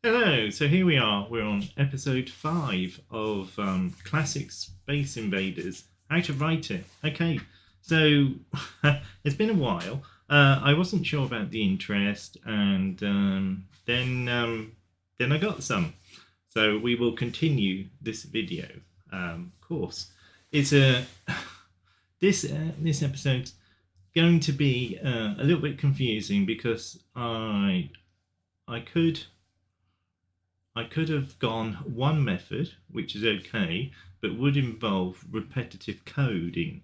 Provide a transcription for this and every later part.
Hello, so here we are. We're on episode 5 of Classic Space Invaders. How to write it. Okay, so it's been a while. I wasn't sure about the interest, and then I got some. So we will continue this video course. It's this episode's going to be a little bit confusing because I could have gone one method, which is okay, but would involve repetitive coding.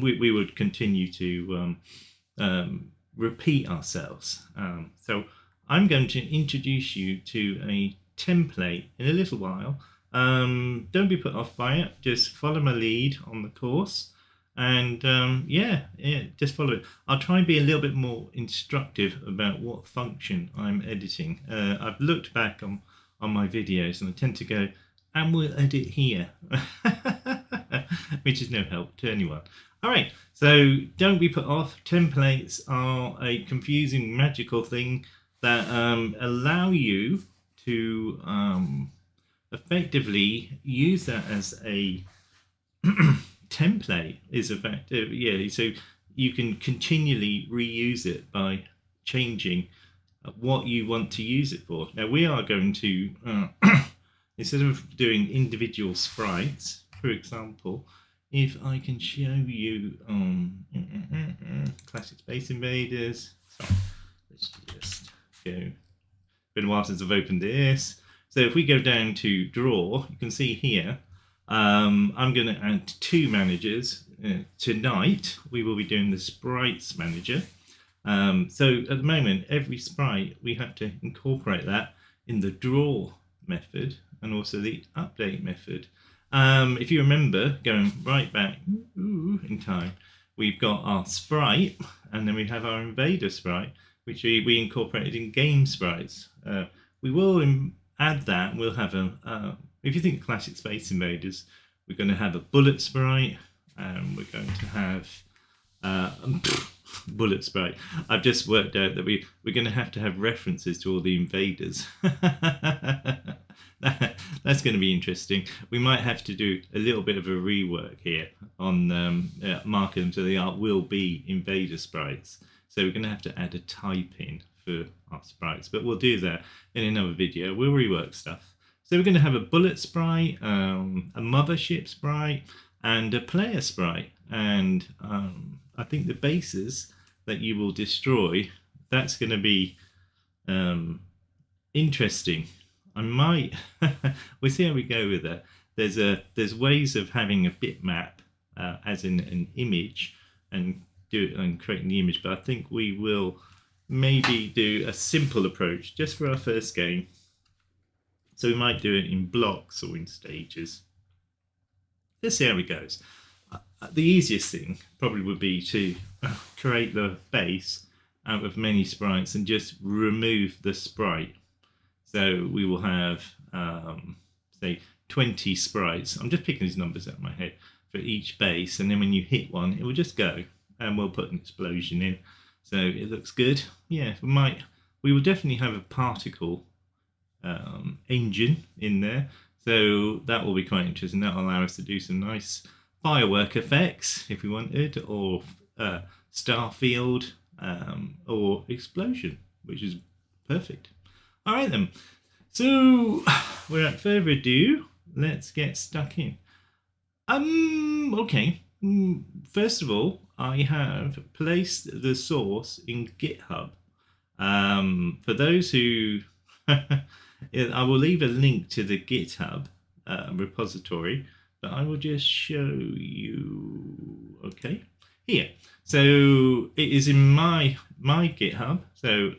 We would continue to repeat ourselves. So I'm going to introduce you to a template in a little while. Don't be put off by it. Just follow my lead on the course. And yeah, just follow it. I'll try and be a little bit more instructive about what function I'm editing. I've looked back on my videos and I tend to go, and we'll edit here, which is no help to anyone. All right, so don't be put off. Templates are a confusing, magical thing that allow you to effectively use that as a template is effective, yeah, so you can continually reuse it by changing what you want to use it for. Now we are going to instead of doing individual sprites, for example, if I can show you Classic Space Invaders, so let's just go, been a while since I've opened this. So if we go down to draw, you can see here I'm going to add 2 managers. Tonight we will be doing the sprites manager. So at the moment, every sprite we have to incorporate that in the draw method and also the update method. If you remember, going right back in time, we've got our sprite and then we have our invader sprite, which we incorporated in game sprites. We will add that. We'll have if you think Classic Space Invaders, we're going to have a bullet sprite, and we're going to have bullet sprite. I've just worked out that we're going to have references to all the invaders. That's going to be interesting. We might have to do a little bit of a rework here on marking them so they will be invader sprites. So we're going to have to add a type in for our sprites, but we'll do that in another video. We'll rework stuff. So we're going to have a bullet sprite, a mothership sprite, and a player sprite. And I think the bases that you will destroy, that's going to be interesting. I might, we'll see how we go with that. There's ways of having a bitmap, as in an image, and creating the image. But I think we will maybe do a simple approach just for our first game. So we might do it in blocks or in stages. Let's see how it goes. The easiest thing probably would be to create the base out of many sprites and just remove the sprite. So we will have, say, 20 sprites. I'm just picking these numbers out of my head for each base. And then when you hit one, it will just go. And we'll put an explosion in. So it looks good. Yeah, we will definitely have a particle engine in there, so that will be quite interesting. That will allow us to do some nice firework effects if we wanted, or star field, or explosion, which is perfect. All right then, so without further ado, let's get stuck in. Okay, first of all, I have placed the source in GitHub. For those who I will leave a link to the GitHub repository, but I will just show you. Okay, here. So it is in my GitHub. So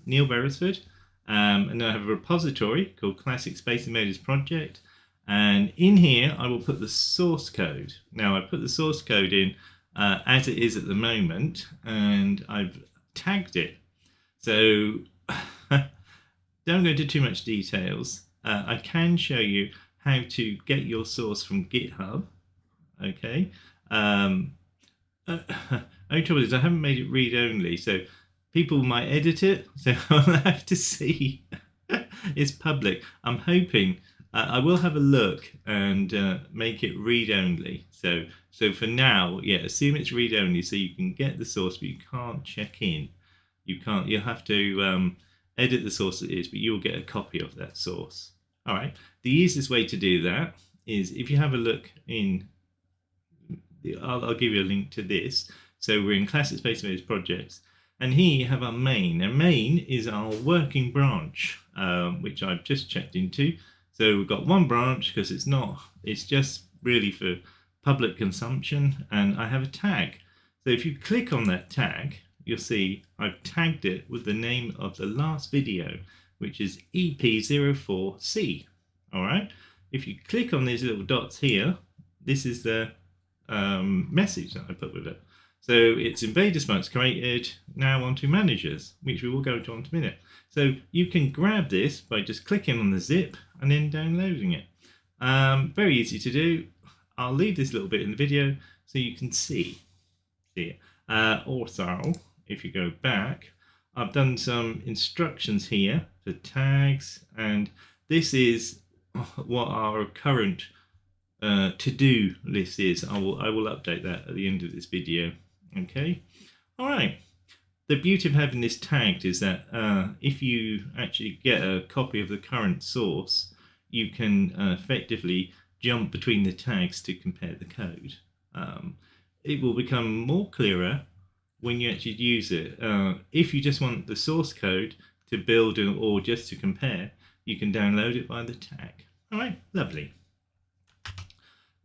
Neil Beresford, and I have a repository called Classic Space Invaders Project, and in here I will put the source code. Now I put the source code in as it is at the moment, and I've tagged it. So don't go into too much details. I can show you how to get your source from GitHub. Okay. Only trouble is I haven't made it read only, so people might edit it. So I'll have to see it's public. I'm hoping I will have a look and make it read only. So for now, yeah, assume it's read only, so you can get the source, but you can't check in. You can't. You'll have to edit the source it is, but you'll get a copy of that source. All right. The easiest way to do that is if you have a look in. I'll give you a link to this. So we're in Classic Space Invaders projects, and here you have our main. And main is our working branch, which I've just checked into. So we've got one branch because it's just really for public consumption, and I have a tag. So if you click on that tag, you'll see I've tagged it with the name of the last video, which is EP04C. All right. If you click on these little dots here, this is the message that I put with it. So it's Invader Smokes created, now onto managers, which we will go to in a minute. So you can grab this by just clicking on the zip and then downloading it. Very easy to do. I'll leave this little bit in the video so you can see it. Also, if you go back, I've done some instructions here for tags, and this is what our current to-do list is. I will update that at the end of this video. Okay. All right. The beauty of having this tagged is that if you actually get a copy of the current source, you can effectively jump between the tags to compare the code. It will become more clearer when you actually use it. If you just want the source code to build or just to compare, you can download it by the tag. All right, lovely.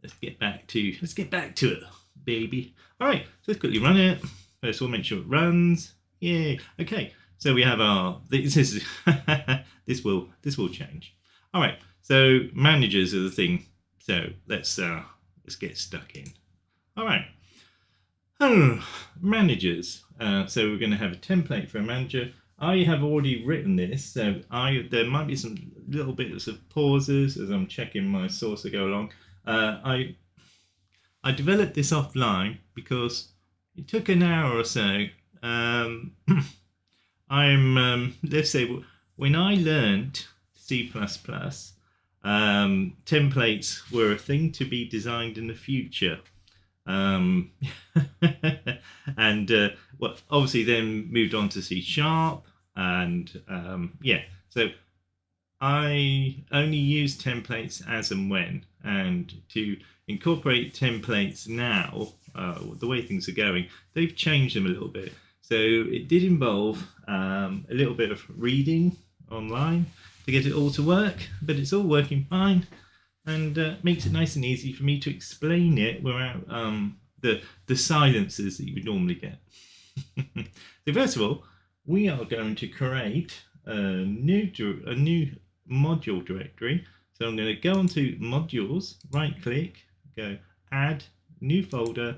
Let's get back to it, baby. All right, so let's quickly run it. First of all, make sure it runs. Yay. Okay, so we have our this will change. All right, so managers are the thing. So let's get stuck in. All right. Managers. So we're going to have a template for a manager. I have already written this, so there might be some little bits of pauses as I'm checking my source to go along. I developed this offline because it took an hour or so. Let's say when I learned C++, templates were a thing to be designed in the future. And well, obviously then moved on to C#, and yeah, so I only use templates as and when, and to incorporate templates now, the way things are going, they've changed them a little bit. So it did involve a little bit of reading online to get it all to work, but it's all working fine, and makes it nice and easy for me to explain it without the silences that you would normally get. So first of all, we are going to create a new module directory. So I'm going to go onto modules, right click, go add new folder,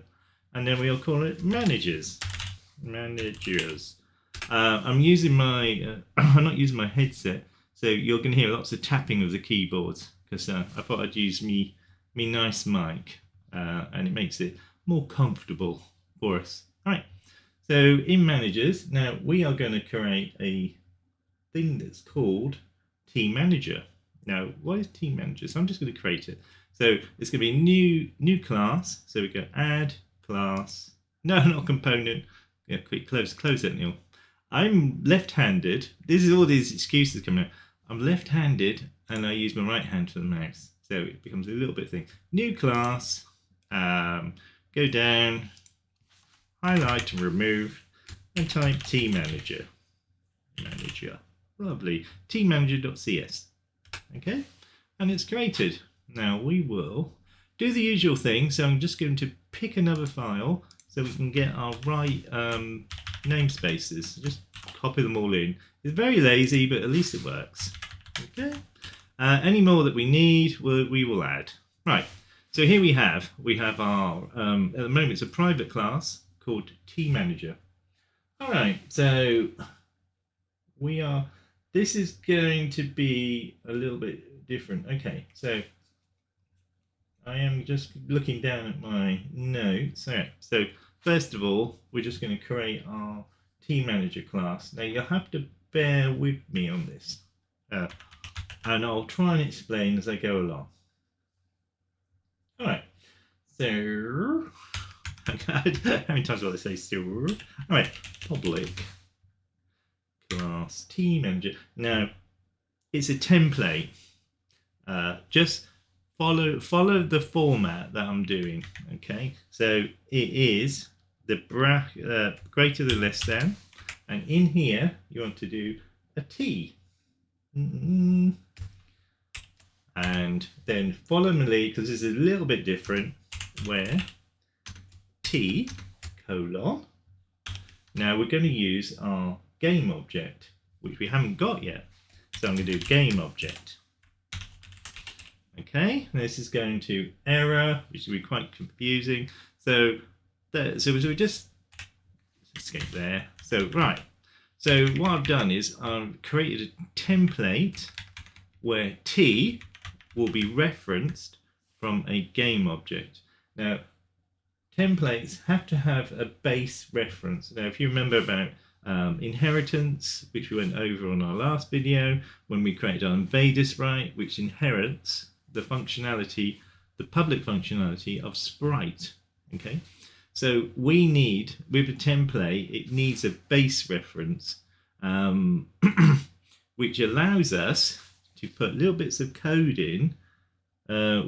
and then we'll call it managers. I'm using my I'm not using my headset, so you're going to hear lots of tapping of the keyboards because I thought I'd use me nice mic, and it makes it more comfortable for us. All right, so in managers, now we are going to create a thing that's called team manager. Now, what is team manager? So I'm just going to create it. So it's going to be a new class. So we go add class. No, not component. Yeah, quick close that, Neil. I'm left-handed. This is all these excuses coming out. I'm left-handed and I use my right hand for the mouse. So it becomes a little bit thing. New class. Go down, highlight and remove, and type team manager. Lovely. Teammanager.cs. Okay, and it's created. Now we will do the usual thing. So I'm just going to pick another file so we can get our right namespaces. Just copy them all in. It's very lazy, but at least it works. Okay. Any more that we need, we will add. Right. So here we have our, at the moment it's a private class called Team Manager. All right, so this is going to be a little bit different. Okay, so I am just looking down at my notes. All right, so first of all, we're just going to create our Team Manager class. Now you'll have to bear with me on this. and I'll try and explain as I go along. All right, so how many times will I say so? All right, public class team manager. Now it's a template. Just follow the format that I'm doing. Okay, so it is the greater than less than, and in here you want to do a T. And then follow my lead, because this is a little bit different, where T colon. Now we're going to use our game object, which we haven't got yet. So I'm going to do game object. Okay, this is going to error, which will be quite confusing. So we just escape there. So right. So what I've done is I've created a template where T will be referenced from a game object. Now, templates have to have a base reference. Now, if you remember about inheritance, which we went over on our last video, when we created our invaders sprite, which inherits the functionality, the public functionality of sprite. Okay, so we need, with a template, it needs a base reference, which allows us to put little bits of code in,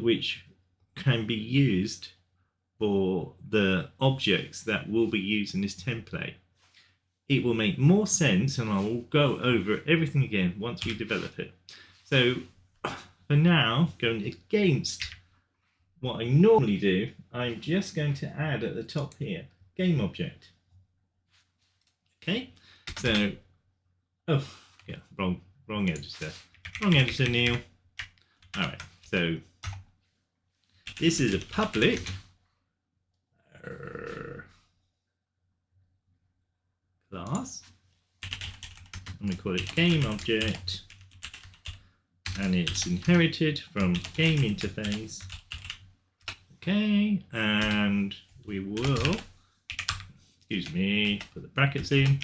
which can be used for the objects that will be used in this template. It will make more sense, and I will go over everything again once we develop it. So for now, going against what I normally do, I'm just going to add at the top here, game object. Okay, so, oh yeah, wrong editor. Wrong editor, Neil. All right, so this is a public class, and we call it game object, and it's inherited from game interface. Okay, and we will, excuse me, put the brackets in,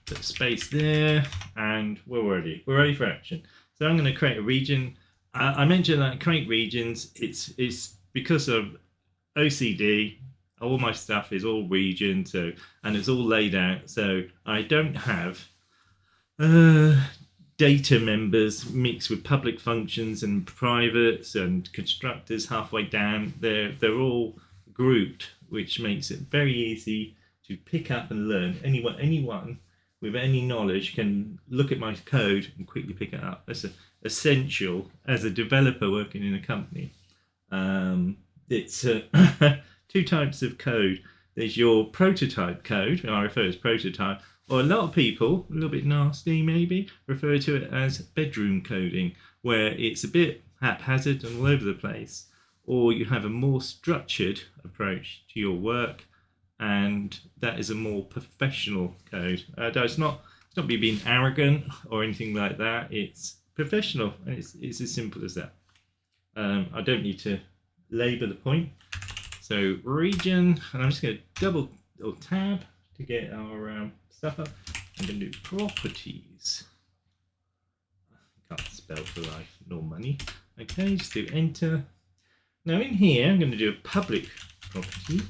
put space there, and we're ready for action. So I'm going to create a region. I mentioned that create regions. It's because of OCD. All my stuff is all region, so, and it's all laid out. So I don't have data members mixed with public functions and privates and constructors halfway down. They're all grouped, which makes it very easy to pick up and learn. Anyone with any knowledge can look at my code and quickly pick it up. That's essential as a developer working in a company. It's two types of code. There's your prototype code, I refer to as prototype, or a lot of people, a little bit nasty maybe, refer to it as bedroom coding, where it's a bit haphazard and all over the place, or you have a more structured approach to your work, and that is a more professional code. It's not me being arrogant or anything like that. It's professional, and it's as simple as that. I don't need to labor the point. So region, and I'm just going to double or tab to get our stuff up. I'm going to do properties. I can't spell for life nor money. Okay, just do enter. Now in here, I'm going to do a public property,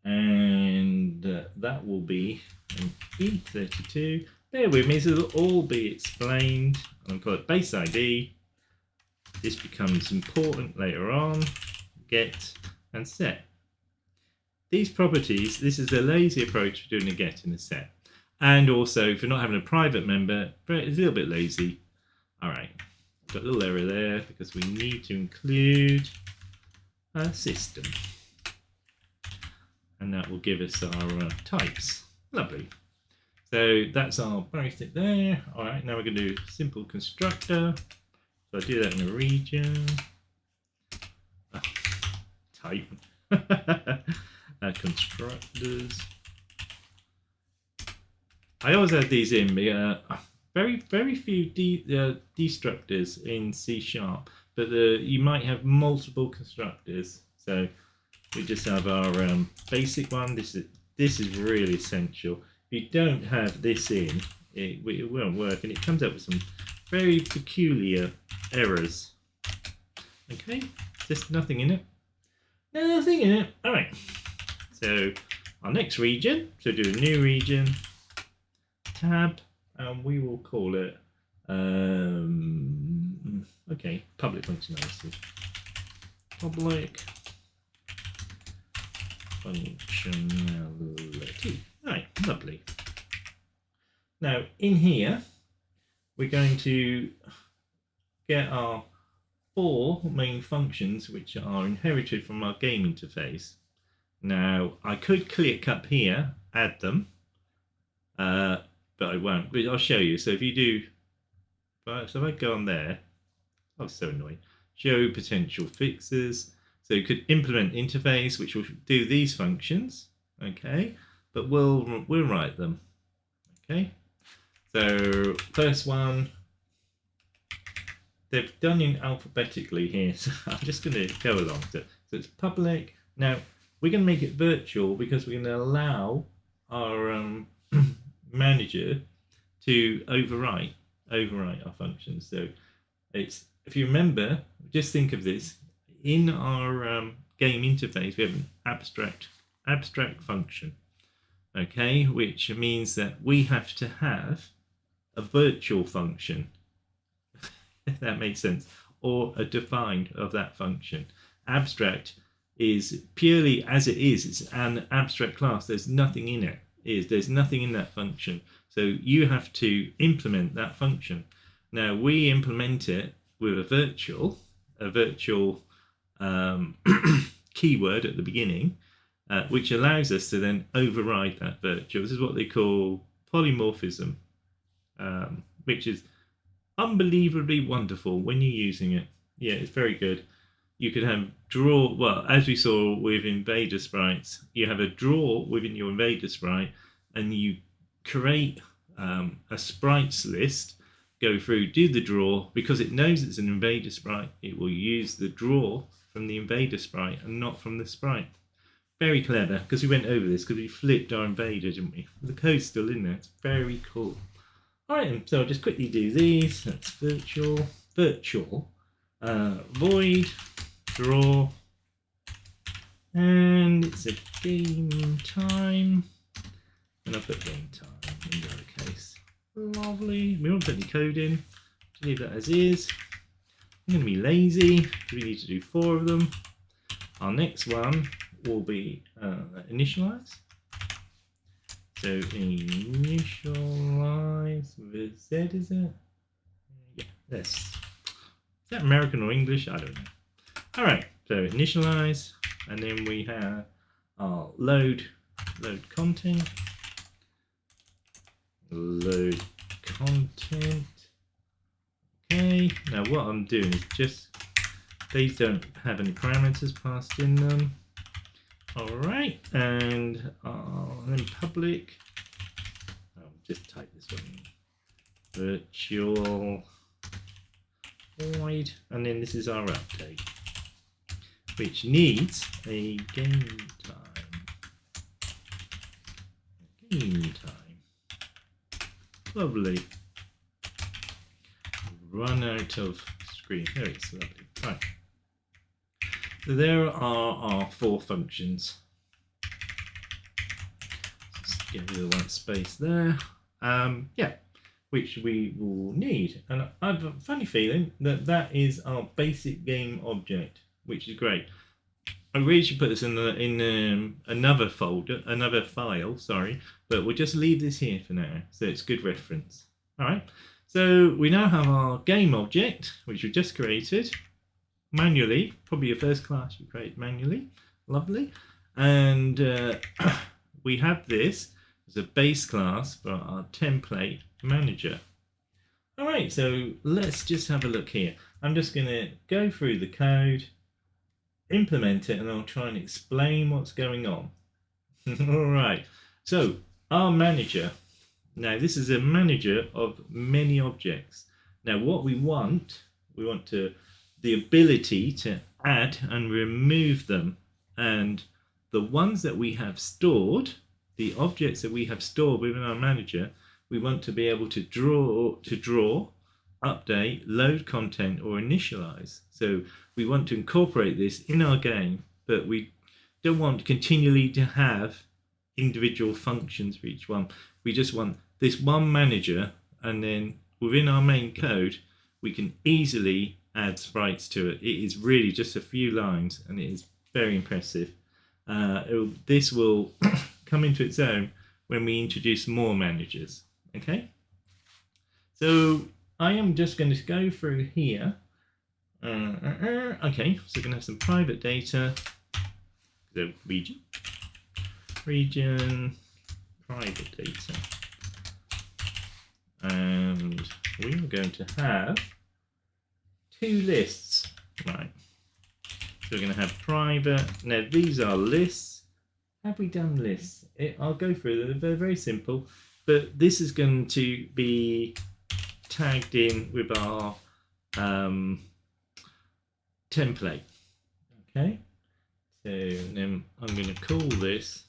and that will be an E32. Bear with me, so it'll all be explained. I'll call it base ID. This becomes important later on. Get and set. These properties, this is a lazy approach for doing a get and a set. And also, if you're not having a private member, it's a little bit lazy. All right, got a little error there because we need to include a system. And that will give us our types. Lovely. So that's our basic there. All right, now we're going to do simple constructor. So I do that in a region. Type. Constructors. I always add these in. Very few destructors in C#, but you might have multiple constructors. So we just have our basic one. This is really essential. If you don't have this in, it won't work, and it comes up with some very peculiar errors. Okay, just nothing in it. Nothing in it. All right. So our next region. So do a new region. Tab, and we will call it. Okay, public functionality. Public functionality. Right, lovely. Now in here, we're going to get our 4 main functions which are inherited from our game interface. Now I could click up here, add them, but I won't. But I'll show you. So if you do, so if I go on there, oh, so annoying. Show potential fixes. So you could implement interface, which will do these functions, okay? But we'll write them, okay? So first one, they've done in alphabetically here, so I'm just going to go along. So it's public. Now we're going to make it virtual because we're going to allow our manager to overwrite our functions. So it's, if you remember, just think of this. In our game interface, we have an abstract function, okay, which means that we have to have a virtual function, if that makes sense, or a defined of that function. Abstract is purely as it is. It's an abstract class. There's nothing in it. There's nothing in that function. So you have to implement that function. Now we implement it with a virtual keyword at the beginning, which allows us to then override that virtual. This is what they call polymorphism, which is unbelievably wonderful when you're using it. Yeah, it's very good. You could have draw, well, as we saw with invader sprites, you have a draw within your invader sprite, and you create a sprites list, go through, do the draw. Because it knows it's an invader sprite, it will use the draw from the invader sprite and not from the sprite. Very clever, because we went over this because we flipped our invader, didn't we? The code's still in there. It's very cool. All right, so I'll just quickly do these. That's virtual, void, draw, and it's a game time, and I'll put game time in lowercase. Lovely. We won't put any code in. Just leave that as is. I'm going to be lazy. We need to do 4 of them. Our next one will be initialize. So initialize with Z, is it? Yeah, this. Is that American or English? I don't know. All right, so initialize, and then we have our load content. Load content. Okay, now what I'm doing is just, these don't have any parameters passed in them. All right, and then public, I'll just type this one in. Virtual void, and then this is our update, which needs a game time. Lovely. Run out of screen. There it is. Lovely. Right. So there are our 4 functions. Just get rid of the white space there. Yeah, which we will need. And I have a funny feeling that that is our basic game object, which is great. I really should put this in another folder, another file, sorry, but we'll just leave this here for now, so it's good reference. All right, so we now have our game object, which we just created manually, probably a first class you create manually, lovely. And we have this as a base class for our template manager. All right, so let's just have a look here. I'm just going to go through the code, implement it, and I'll try and explain what's going on. All right, so our manager. Now this is a manager of many objects. Now what we want the ability to add and remove them, and the ones that we have stored, the objects that we have stored within our manager, we want to be able to draw update, load content, or initialize. So we want to incorporate this in our game, but we don't want continually to have individual functions for each one. We just want this one manager, and then within our main code, we can easily add sprites to it. It is really just a few lines, and it is very impressive. This will come into its own when we introduce more managers. Okay, so I am just going to go through here. Okay, so we're going to have some private data. The region, private data, and we are going to have two lists, right? So we're going to have private. Now these are lists. Have we done lists? I'll go through them. They're very simple, but this is going to be tagged in with our template. Okay, so then I'm going to call this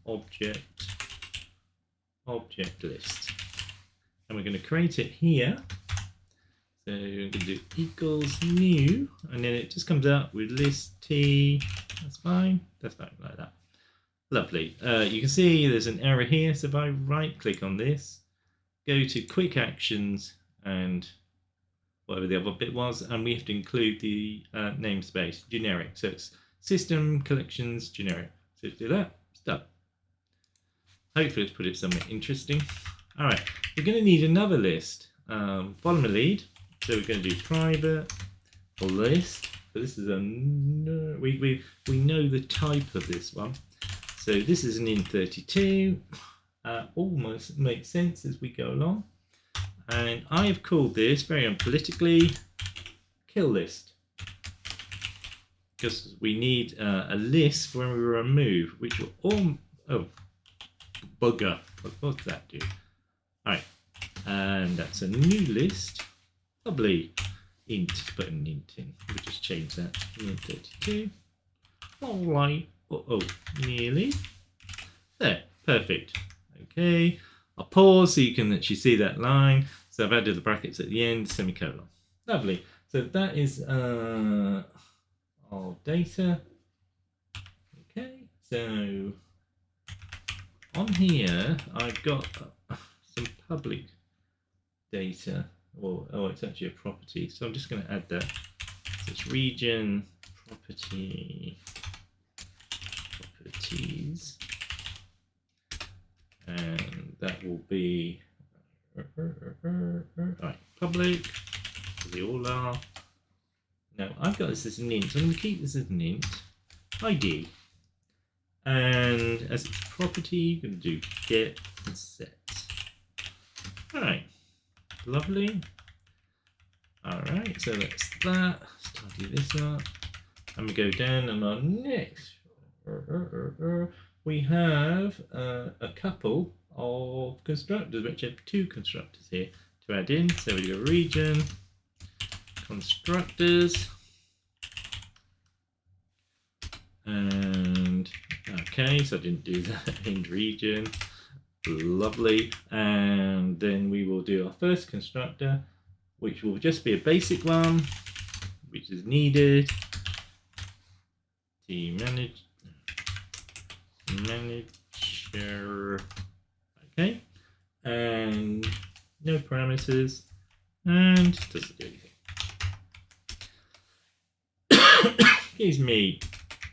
object list, and we're going to create it here. So we're going to do equals new, and then it just comes out with list t. That's fine. That's fine like that. Lovely. You can see there's an error here. So if I right click on this, go to quick actions and whatever the other bit was, and we have to include the namespace generic. So it's system collections generic. So let's do that. It's done. Hopefully it's put it somewhere interesting. All right, we're going to need another list. Follow my lead. So we're going to do private list. But this is a we know the type of this one. So this is an int32. Almost makes sense as we go along. And I have called this very unpolitically kill list, because we need a list when we remove, which will all bugger. What does that do? All right, and that's a new list. Lovely. Int, put an int in. We'll just change that. Int32. All right. Nearly. There. Perfect. Okay. I'll pause so you can actually see that line. So I've added the brackets at the end, semicolon. Lovely. So that is our data. Okay. So on here, I've got some public data. It's actually a property. So I'm just going to add that. So it's region properties. And that will be right, public. They all are. Now I've got this as an int, so I'm going to keep this as an int ID. And as its property, I'm going to do get and set. Alright, lovely. Alright, so that's that. Let's tidy this up. And we go down, and our next we have a couple of constructors. We actually have two constructors here to add in. So we go region, constructors, and okay, so I didn't do that in region. Lovely. And then we will do our first constructor, which will just be a basic one, which is needed. Manager, okay, and no parameters, and doesn't do anything. Excuse me,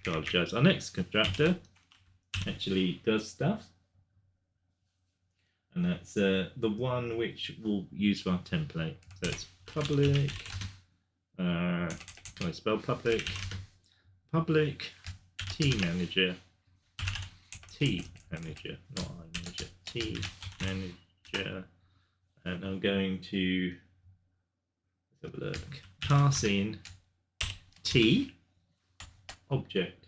apologize. Our next constructor actually does stuff, and that's the one which we'll use for our template. So it's public. Can I spell public? Public T manager. T manager, not I manager. T manager, and I'm going to let's have a look. Pass in T object.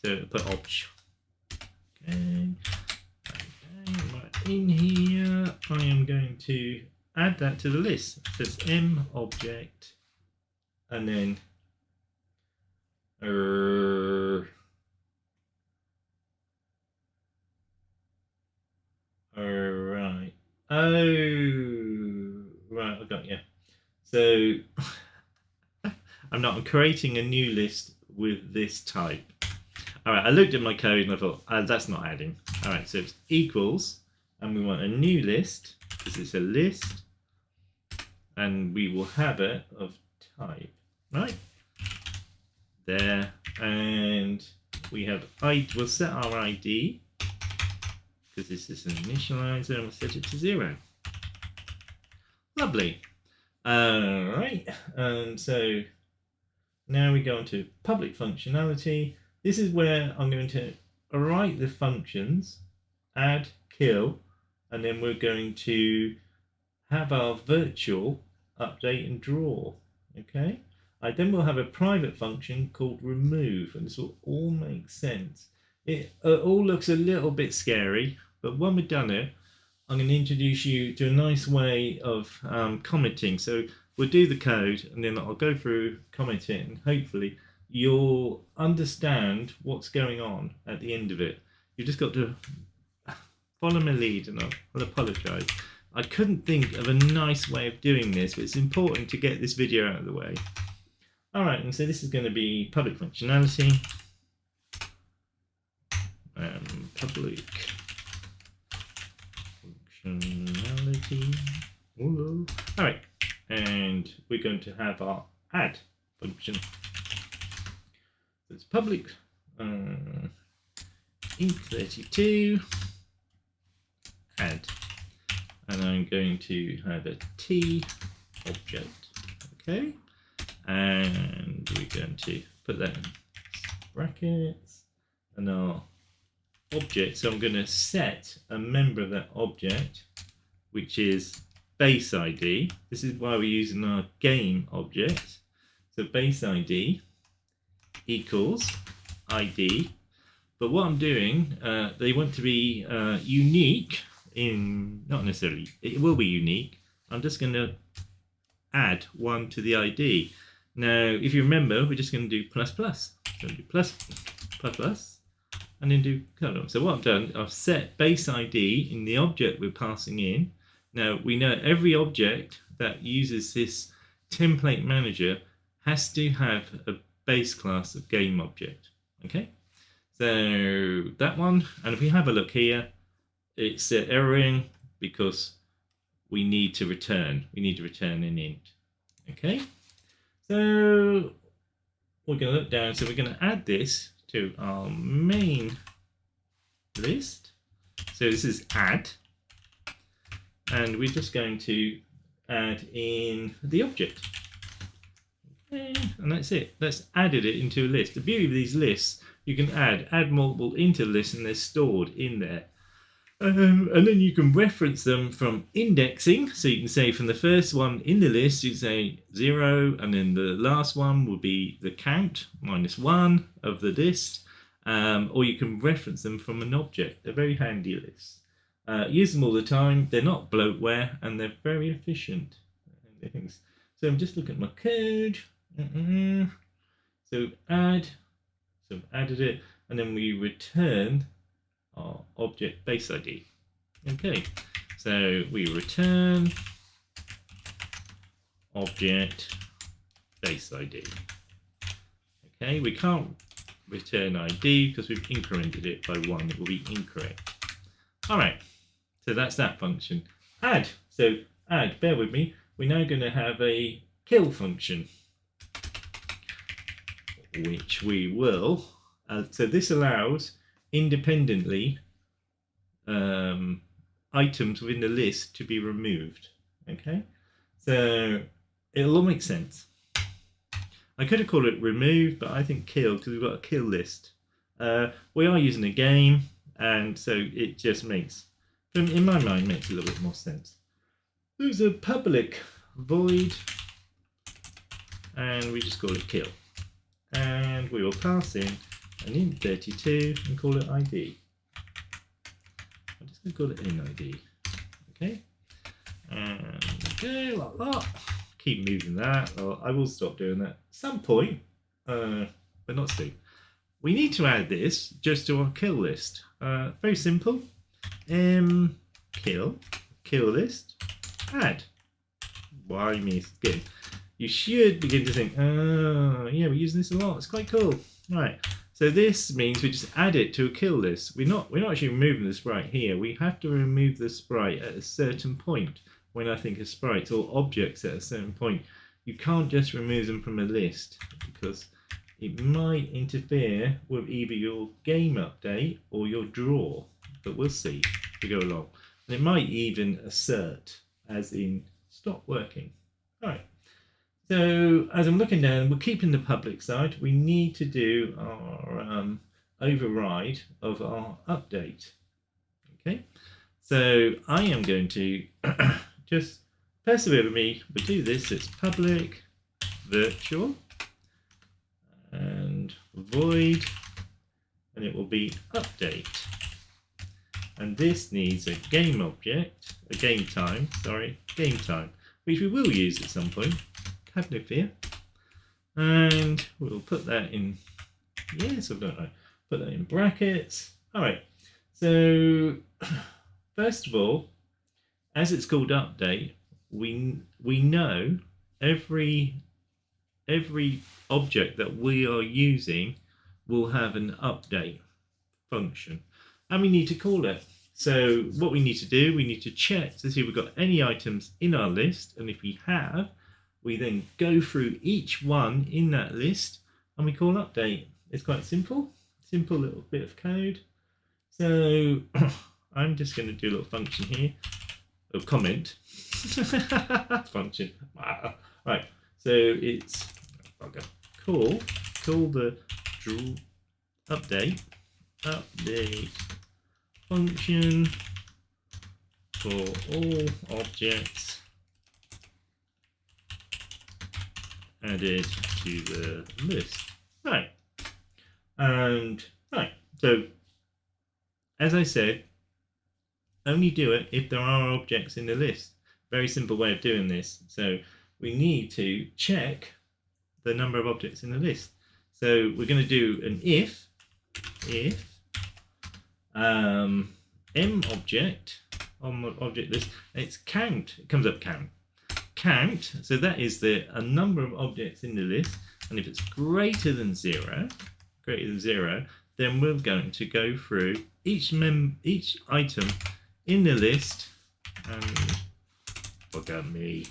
So put obj. Okay. Right in here, I am going to add that to the list. It says M object, and then alright. Oh, I've got you. So I'm creating a new list with this type. All right, I looked at my code and I thought, that's not adding. All right, so it's equals, and we want a new list because it's a list, and we will have it of type, right? There, and we have we'll set our ID because this is an initializer, and we'll set it to 0. Lovely. All right, and so now we go on to public functionality. This is where I'm going to write the functions, add, kill, and then we're going to have our virtual update and draw. Okay. Then we'll have a private function called remove, and this will all make sense. It all looks a little bit scary, but when we've done it, I'm going to introduce you to a nice way of commenting. So we'll do the code, and then I'll go through, comment it, and hopefully you'll understand what's going on at the end of it. You've just got to follow my lead, and I'll apologise. I couldn't think of a nice way of doing this, but it's important to get this video out of the way. All right, and so this is going to be public functionality. Public functionality. Ooh. All right, and we're going to have our add function. So it's public int32 add, and I'm going to have a t object. Okay. And we're going to put that in brackets and our object. So I'm going to set a member of that object, which is base ID. This is why we're using our game object. So base ID equals ID. But what I'm doing, they want to be unique in, not necessarily, it will be unique. I'm just going to add 1 to the ID. Now, if you remember, we're just going to do plus plus. So do plus, and then do colon. So what I've done, I've set base ID in the object we're passing in. Now, we know every object that uses this template manager has to have a base class of game object. Okay, so that one, and if we have a look here, it's erroring because we need to return an int. Okay. So we're going to look down, so we're going to add this to our main list. So this is add, and we're just going to add in the object. Okay, and that's it. That's added it into a list. The beauty of these lists, you can add multiple into the list, and they're stored in there. And then you can reference them from indexing. So you can say from the first one in the list, you say 0, and then the last one will be the count -1 of the list. Or you can reference them from an object. They're very handy lists. Use them all the time. They're not bloatware, and they're very efficient. So I'm just looking at my code. So add. So I've added it, and then we return our object base ID. Okay, so we return object base ID. Okay, we can't return ID because we've incremented it by 1. It will be incorrect. All right, so that's that function. Add. So add, bear with me. We're now going to have a kill function, which we will. So this allows independently items within the list to be removed. Okay, so it'll all make sense. I could have called it remove, but I think kill because we've got a kill list. We are using a game, and so it just makes, in my mind, makes a little bit more sense. There's a public void, and we just call it kill, and we will pass in an int32 and call it ID. I'm just going to call it int_id. Okay, and okay, like that. Keep moving that. Well, I will stop doing that at some point, but not soon. We need to add this just to our kill list. Very simple. Kill list, add. why me? Good. You should begin to think, oh, yeah, we're using this a lot. It's quite cool. Right. So this means we just add it to a kill list. We're not actually removing the sprite here. We have to remove the sprite at a certain point. When I think of sprites or objects at a certain point, you can't just remove them from a list because it might interfere with either your game update or your draw. But we'll see as we go along. And it might even assert, as in stop working. All right. So as I'm looking down, we're keeping the public side. We need to do our override of our update. Okay. So I am going to just persevere with me. We'll do this. It's public virtual and void, and it will be update. And this needs a game object, a game time, which we will use at some point. Have no fear. And we'll put that in, yes, I don't know, put that in brackets. All right. So first of all, as it's called update, we know every object that we are using will have an update function, and we need to call it. So what we need to do, we need to check to see if we've got any items in our list, and if we have, we then go through each one in that list and we call update. It's quite simple little bit of code. So I'm just going to do a little function here, a comment function. Right, so it's call the update function for all objects added to the list. Right, and right, so as I said, only do it if there are objects in the list. Very simple way of doing this. So we need to check the number of objects in the list. So we're going to do an if m object on the object list, it's count. It comes up count. So that is a number of objects in the list, and if it's greater than zero, then we're going to go through each item in the list, and forgive me,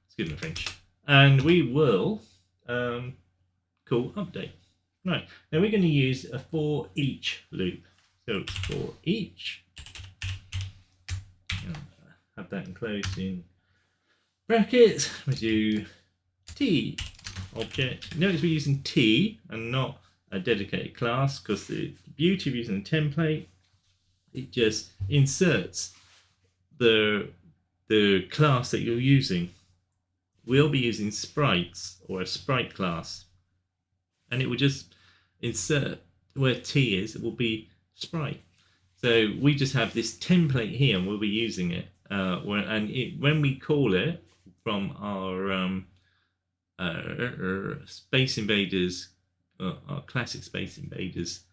excuse my French, and we will call update. Right, now we're going to use a for each loop. So it's for each. Have that enclosed in brackets. We do t object. Notice we're using t and not a dedicated class, because the beauty of using a template, it just inserts the class that you're using. We'll be using sprites or a sprite class, and it will just insert where t is. It will be sprite. So we just have this template here, and we'll be using it. When we call it from our Space Invaders, our classic Space Invaders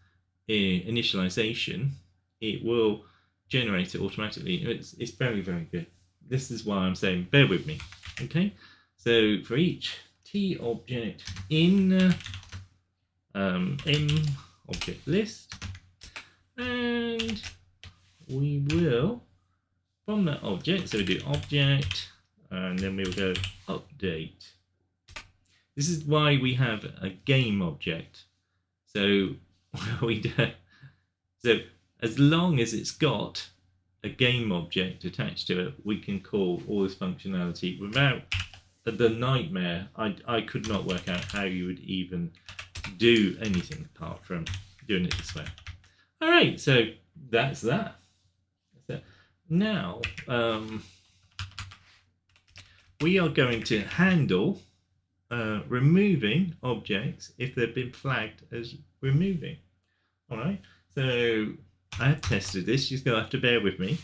initialization, it will generate it automatically. It's very, very good. This is why I'm saying bear with me. Okay, so for each t object in m object list, and we will, from that object, so we do object, and then we'll go update. This is why we have a game object. So so as long as it's got a game object attached to it, we can call all this functionality without the nightmare. I could not work out how you would even do anything apart from doing it this way. All right, so that's that. Now we are going to handle removing objects if they've been flagged as removing. All right, so I have tested this. You're going to have to bear with me.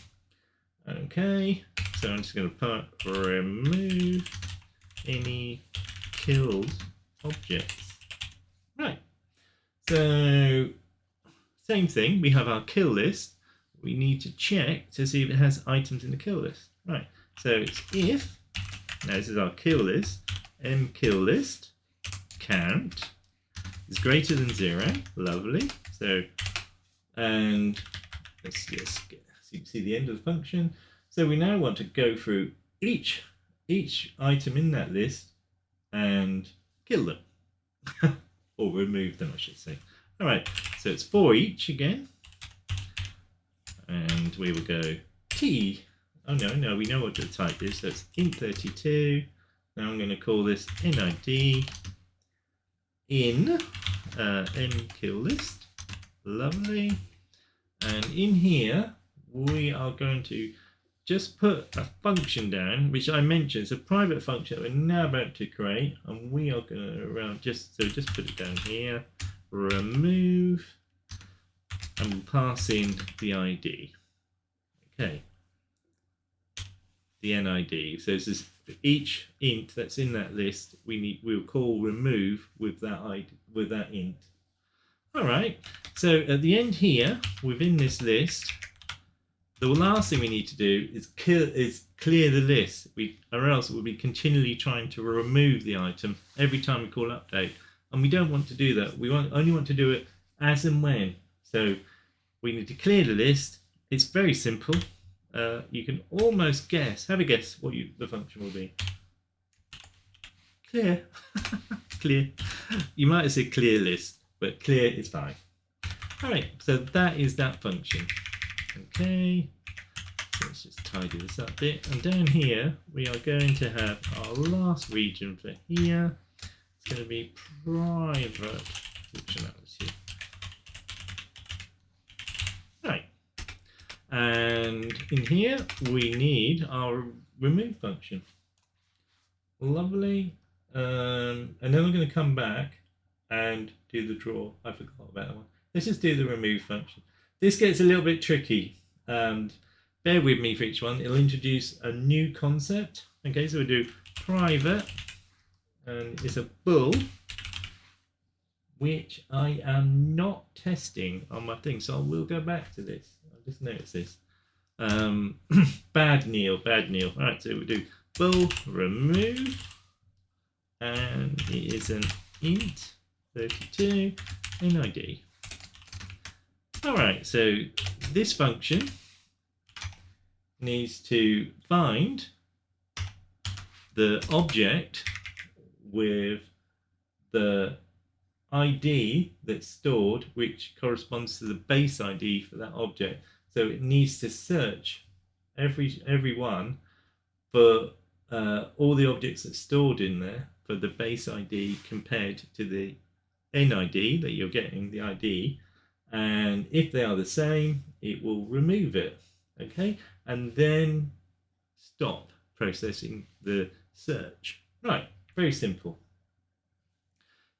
Okay, so I'm just going to put remove any killed objects. Right, so same thing. We have our kill list. We need to check to see if it has items in the kill list. Right, so it's if Now this is our kill list. M kill list count is greater than 0. Lovely. So, and let's just get, so you can see the end of the function. So we now want to go through each item in that list and kill them. Or remove them, I should say. All right, so it's for each again. And we will go T. Oh no, we know what the type is. So it's int32. Now I'm going to call this NID in mKillList. Lovely. And in here, we are going to just put a function down, which I mentioned. It's a private function that we're now about to create, and we are going to just put it down here. Remove, and we'll pass in the ID. Okay. The NID. So this is for each int that's in that list. We'll call remove with that ID, with that int. All right. So at the end here, within this list, the last thing we need to do is clear the list, or else we'll be continually trying to remove the item every time we call update, and we don't want to do that. We only want to do it as and when. So we need to clear the list. It's very simple. You can almost guess. Have a guess what the function will be. Clear. Clear. You might have said clear list, but clear is fine. All right. So that is that function. Okay, so let's just tidy this up a bit. And down here, we are going to have our last region for here. It's going to be private functionality. Right. And in here, we need our remove function. Lovely. And then we're going to come back and do the draw. I forgot about that one. Let's just do the remove function. This gets a little bit tricky, and bear with me for each one. It'll introduce a new concept. Okay, so we'll do private, and it's a bool, which I am not testing on my thing, so I will go back to this. I just noticed this. Bad Neil. All right, so we'll do bool remove, and it is an int 32 NID. All right, so this function needs to find the object with the ID that's stored, which corresponds to the base ID for that object. So it needs to search every one for all the objects that's stored in there for the base ID compared to the NID that you're getting, the ID. And if they are the same, it will remove it. Okay, and then stop processing the search. Right, very simple.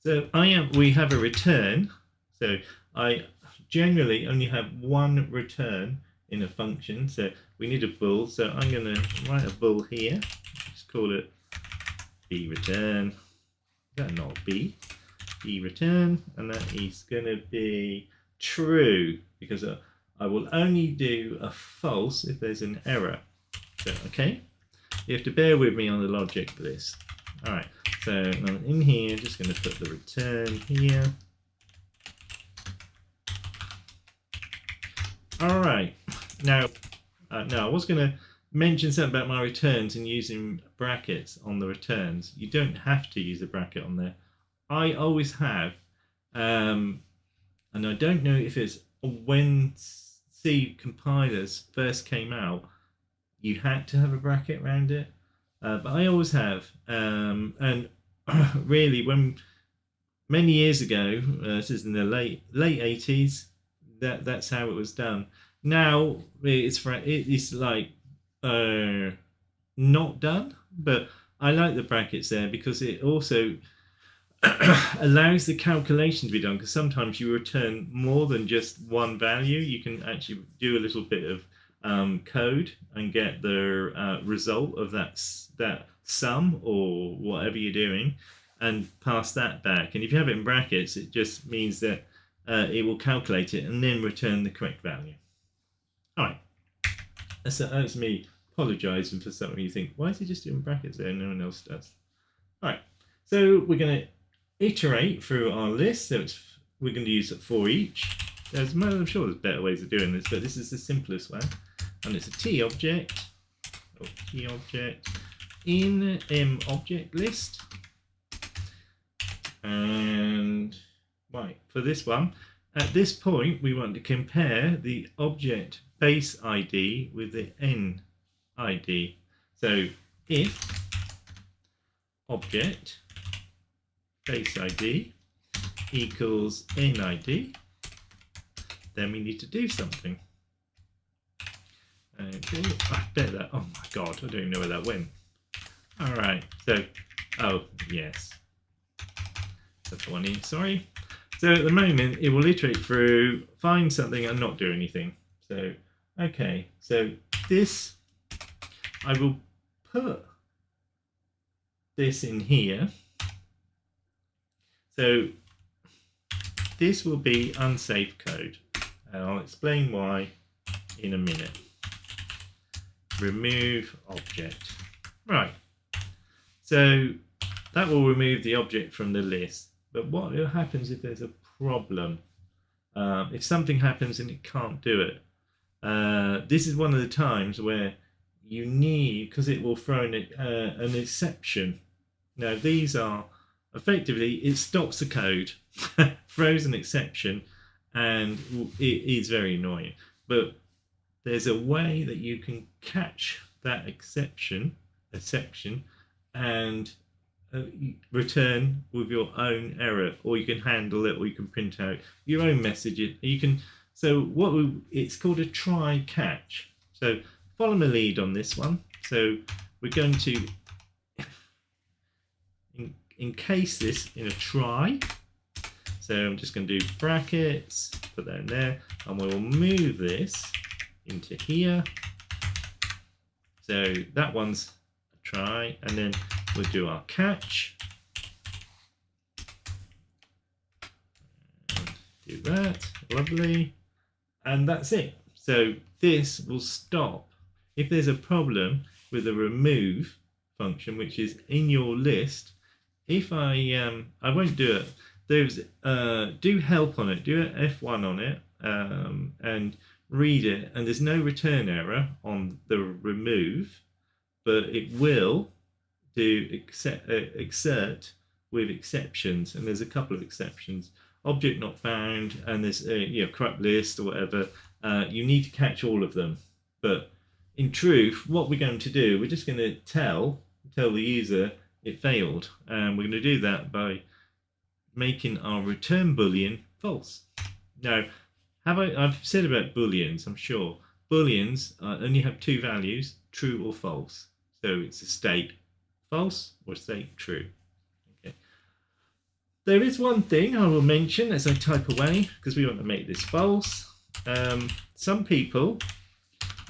So we have a return. So I generally only have one return in a function. So we need a bool. So I'm going to write a bool here. Just call it b return. That not b return, and that is going to be true, because I will only do a false if there's an error. So, okay, you have to bear with me on the logic for this. All right, so in here, just going to put the return here. All right, now I was going to mention something about my returns and using brackets on the returns. You don't have to use a bracket on there. I always have. And I don't know if it's when C compilers first came out, you had to have a bracket around it, but I always have. And really, when many years ago, this is in the late 80s, that's how it was done. Now it's like not done, but I like the brackets there because it also allows the calculation to be done, because sometimes you return more than just one value. You can actually do a little bit of code and get the result of that sum or whatever you're doing and pass that back. And if you have it in brackets, it just means that it will calculate it and then return the correct value. All right, that's me apologising for something you think, why is he just doing brackets there and no one else does? All right, so we're going to iterate through our list. So we're going to use it for each. I'm sure there's better ways of doing this, but this is the simplest one. And it's a T object, or T object, in M object list. And right, for this one, at this point, we want to compare the object base ID with the N ID. So if object base ID equals N ID, then we need to do something. Okay, I bet that, oh my god, I don't even know where that went. All right, so, oh, yes. That's the one here, sorry. So at the moment, it will iterate through, find something and not do anything. So, okay, so this, I will put this in here. So this will be unsafe code. And I'll explain why in a minute. Remove object. Right. So that will remove the object from the list. But what happens if there's a problem? If something happens and it can't do it. This is one of the times where you need, because it will throw in an exception. Now these are effectively, it stops the code, throws an exception, and it is very annoying. But there's a way that you can catch that exception, and return with your own error, or you can handle it, or you can print out your own message. You can. So it's called a try catch. So follow my lead on this one. So we're going to encase this in a try. So I'm just going to do brackets, put that in there, and we'll move this into here. So that one's a try, and then we'll do our catch. And do that, lovely. And that's it. So this will stop. If there's a problem with the remove function, which is in your list, if I won't do it. There's do help on it, do an F1 on it, and read it, and there's no return error on the remove, but it will do exert with exceptions, and there's a couple of exceptions. Object not found, and there's corrupt list or whatever. You need to catch all of them, but in truth, what we're going to do, we're just going to tell the user it failed, and we're going to do that by making our return boolean false. Now, I've said about booleans, I'm sure. Booleans only have two values, true or false. So it's a state false or state true. Okay. There is one thing I will mention as I type away, because we want to make this false. Some people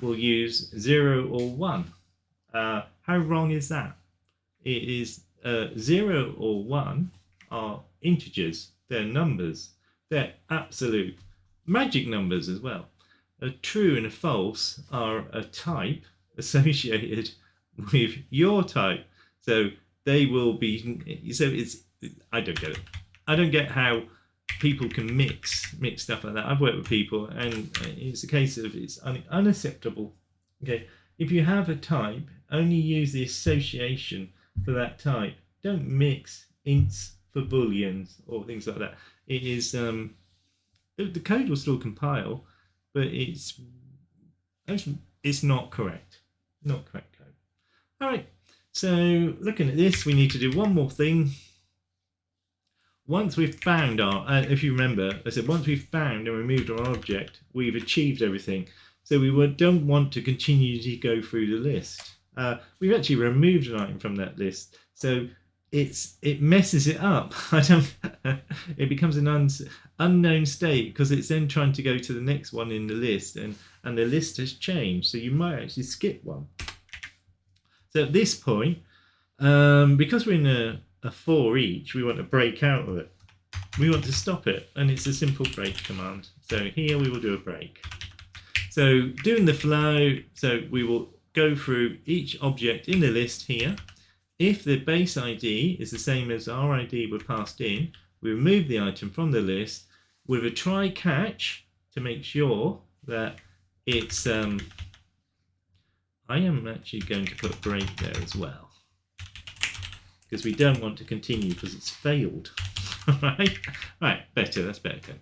will use 0 or 1. How wrong is that? It is 0 or 1 are integers, they're numbers, they're absolute magic numbers as well. A true and a false are a type associated with your type, so they will be. So it's, I don't get it. I don't get how people can mix stuff like that. I've worked with people, and it's a case of it's unacceptable. Okay, if you have a type, only use the association for that type. Don't mix ints for booleans or things like that. It is the code will still compile, but it's not correct. Not correct code. All right. So looking at this, we need to do one more thing. Once we've found our, if you remember, I said once we've found and removed our object, we've achieved everything. So we don't want to continue to go through the list. We've actually removed an item from that list, so it messes it up. It becomes an unknown state, because it's then trying to go to the next one in the list, and the list has changed, so you might actually skip one. So at this point, because we're in a for each, we want to break out of it. We want to stop it, and it's a simple break command. So here we will do a break. So doing the flow, so we will go through each object in the list here. If the base ID is the same as our ID we passed in, we remove the item from the list with a try catch to make sure that it's I am actually going to put break there as well, because we don't want to continue because it's failed. Right, better, that's better.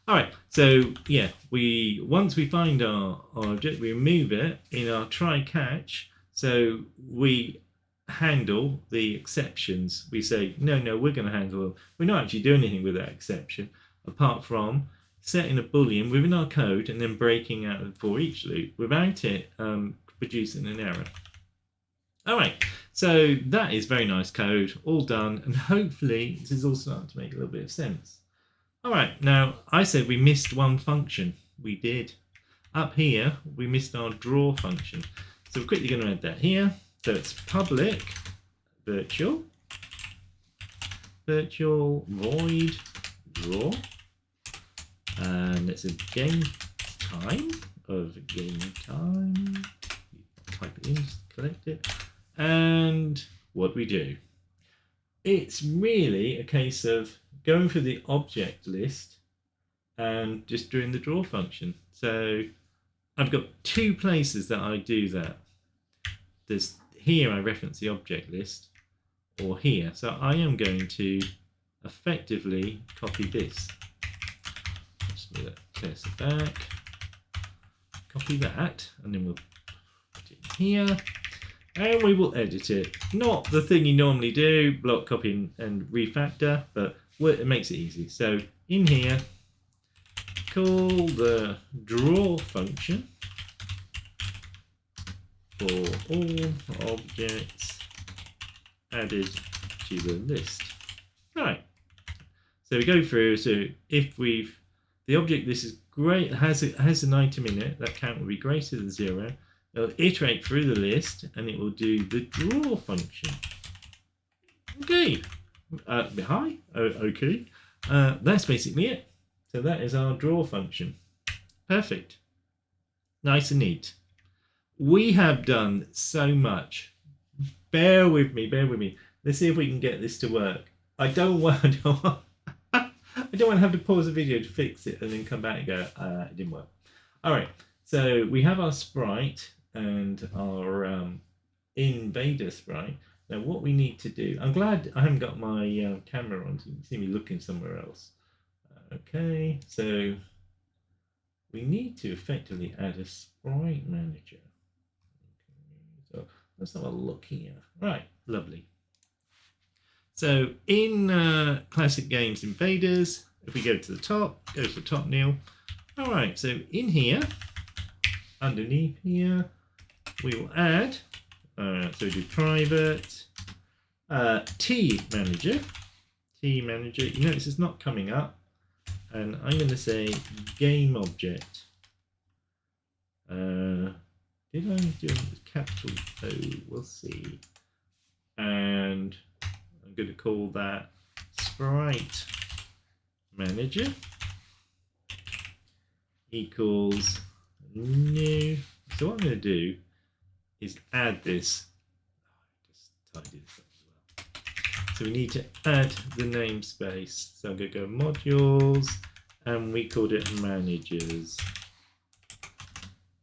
All right, so yeah, once we find our object, we remove it in our try catch, so we handle the exceptions. We say, no, we're going to handle it. We're not actually doing anything with that exception, apart from setting a boolean within our code and then breaking out the for each loop without it producing an error. All right, so that is very nice code, all done, and hopefully this is all starting to make a little bit of sense. All right, now I said we missed one function. We did. Up here, we missed our draw function. So we're quickly going to add that here. So it's public virtual void draw, and it's a game time of game time. Type it in, collect it, and what we do. It's really a case of going through the object list and just doing the draw function. So I've got two places that I do that. There's here I reference the object list, or here. So I am going to effectively copy this. Just move that cursor back, copy that, and then we'll put it here, and we will edit it. Not the thing you normally do, block, copy, and refactor, but it makes it easy. So in here, call the draw function for all objects added to the list. Right. So we go through. So if the object list is great, has an item in it, that count will be greater than 0. It'll iterate through the list and it will do the draw function. Okay. Hi. Okay. That's basically it. So that is our draw function. Perfect. Nice and neat. We have done so much. Bear with me. Let's see if we can get this to work. I don't want to have to pause the video to fix it and then come back and go, it didn't work. All right, so we have our sprite and our invader sprite. Now what we need to do, I'm glad I haven't got my camera on so you can see me looking somewhere else. Okay, so we need to effectively add a sprite manager. So let's have a look here. Right, lovely. So in Classic Games Invaders, if we go to the top, go to the top, Neil. All right, so in here, underneath here, we will add, so we do private T manager. You notice it's not coming up. And I'm going to say game object. Did I do it with capital O? We'll see. And I'm going to call that sprite manager equals new. So what I'm going to do is add this. Just tidy this up as well. So we need to add the namespace. So I'm going to go modules, and we called it managers.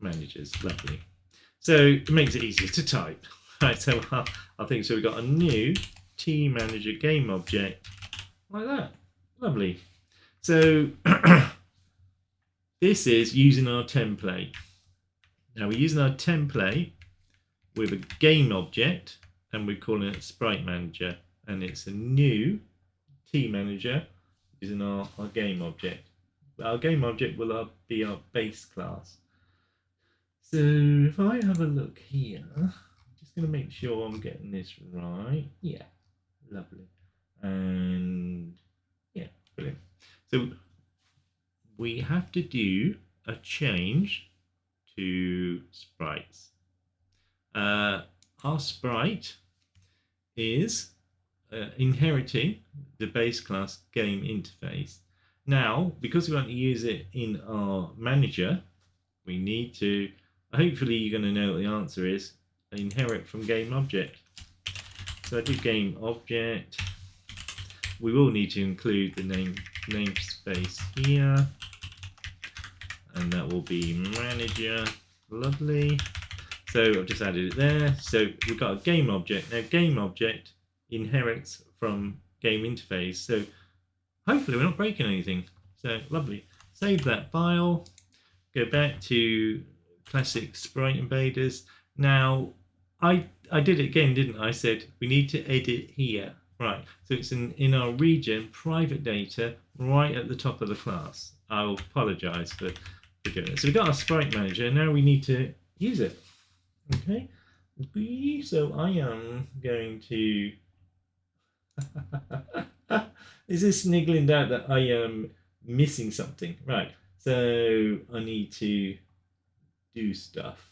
Lovely. So it makes it easier to type. Right, so I think so. We've got a new T manager game object like that. Lovely. So this is using our template. Now we're using our template with a game object, and we're calling it sprite manager, and it's a new T manager using our game object. Our game object will be our base class. So if I have a look here, I'm just going to make sure I'm getting this right. Yeah, lovely. And yeah, brilliant. So we have to do a change to sprites. Our sprite is inheriting the base class game interface. Now, because we want to use it in our manager, we need to, hopefully you're going to know what the answer is. inherit from game object. So I do game object. We will need to include the namespace here, and that will be manager. Lovely. So I've just added it there. So we've got a game object. Now game object inherits from game interface. So hopefully we're not breaking anything. So lovely. Save that file. Go back to classic Sprite Invaders. Now I did it again, didn't I? I said we need to edit here. Right. So it's in our region, private data, right at the top of the class. I'll apologize for doing it. So we've got our Sprite Manager. Now we need to use it. Okay, so I am going to is this niggling down that I am missing something? Right, so I need to do stuff.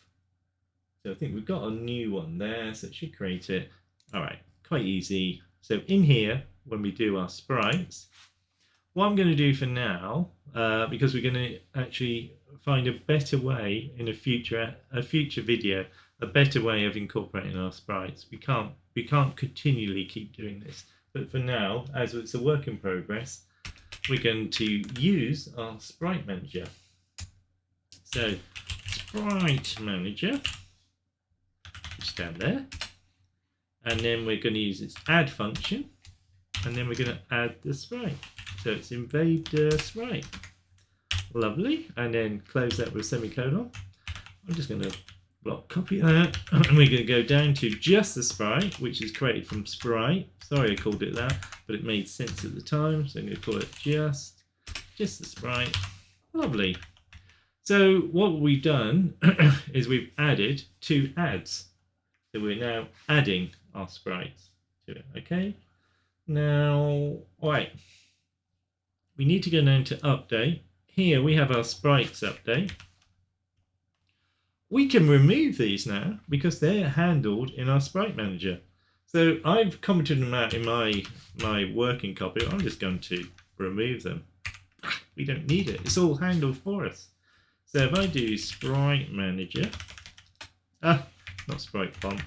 So I think we've got a new one there, so it should create it. All right, quite easy. So in here, when we do our sprites, what I'm going to do for now, because we're going to actually find a better way in a future video, a better way of incorporating our sprites. We can't continually keep doing this, but for now, as it's a work in progress, we're going to use our sprite manager. So sprite manager, just down there, and then we're going to use its add function, and then we're going to add the sprite. So it's invader sprite. Lovely, and then close that with a semicolon. I'm just going to block copy that, and we're going to go down to just the sprite, which is created from sprite. Sorry I called it that, but it made sense at the time, so I'm going to call it just the sprite. Lovely. So what we've done is we've added 2 adds. So we're now adding our sprites to it. Okay. Now, all right. We need to go down to update. Here we have our sprites update. We can remove these now because they're handled in our sprite manager. So I've commented them out in my working copy. I'm just going to remove them. We don't need it. It's all handled for us. So if I do sprite manager, not sprite font.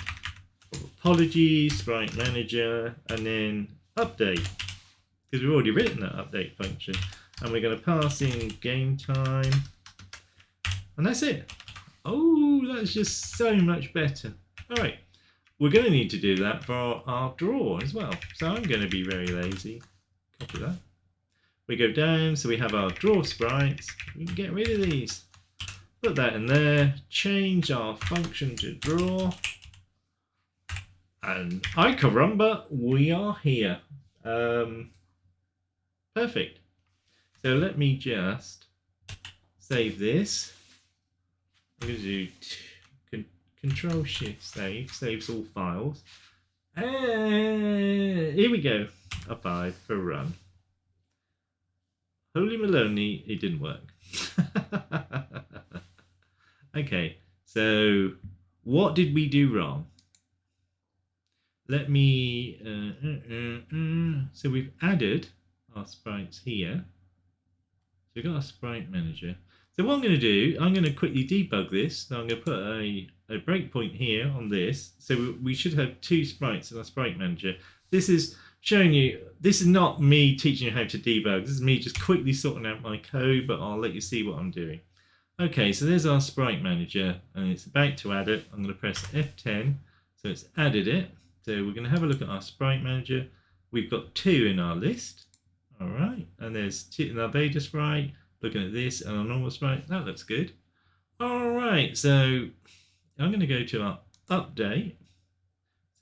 Apologies, sprite manager, and then update, because we've already written that update function, and we're going to pass in game time, and that's it. Oh, that's just so much better. All right, we're going to need to do that for our draw as well. So I'm going to be very lazy. Copy that. We go down, so we have our draw sprites. We can get rid of these. Put that in there. Change our function to draw. And I caramba, we are here. Perfect. So let me just save this. I'm going to do Control Shift Save, saves all files. And here we go. A 5 for run. Holy Maloney, it didn't work. Okay, so what did we do wrong? Let me, so we've added our sprites here. So we've got our sprite manager. So what I'm going to do, I'm going to quickly debug this. So I'm going to put a breakpoint here on this. So we should have 2 sprites in our sprite manager. This is showing you, this is not me teaching you how to debug. This is me just quickly sorting out my code, but I'll let you see what I'm doing. Okay, so there's our sprite manager, and it's about to add it. I'm going to press F10, so it's added it. So we're going to have a look at our sprite manager. We've got 2 in our list. All right, and there's 2 in our Vader sprite. Looking at this and our normal sprite, that looks good. All right, so I'm going to go to our update.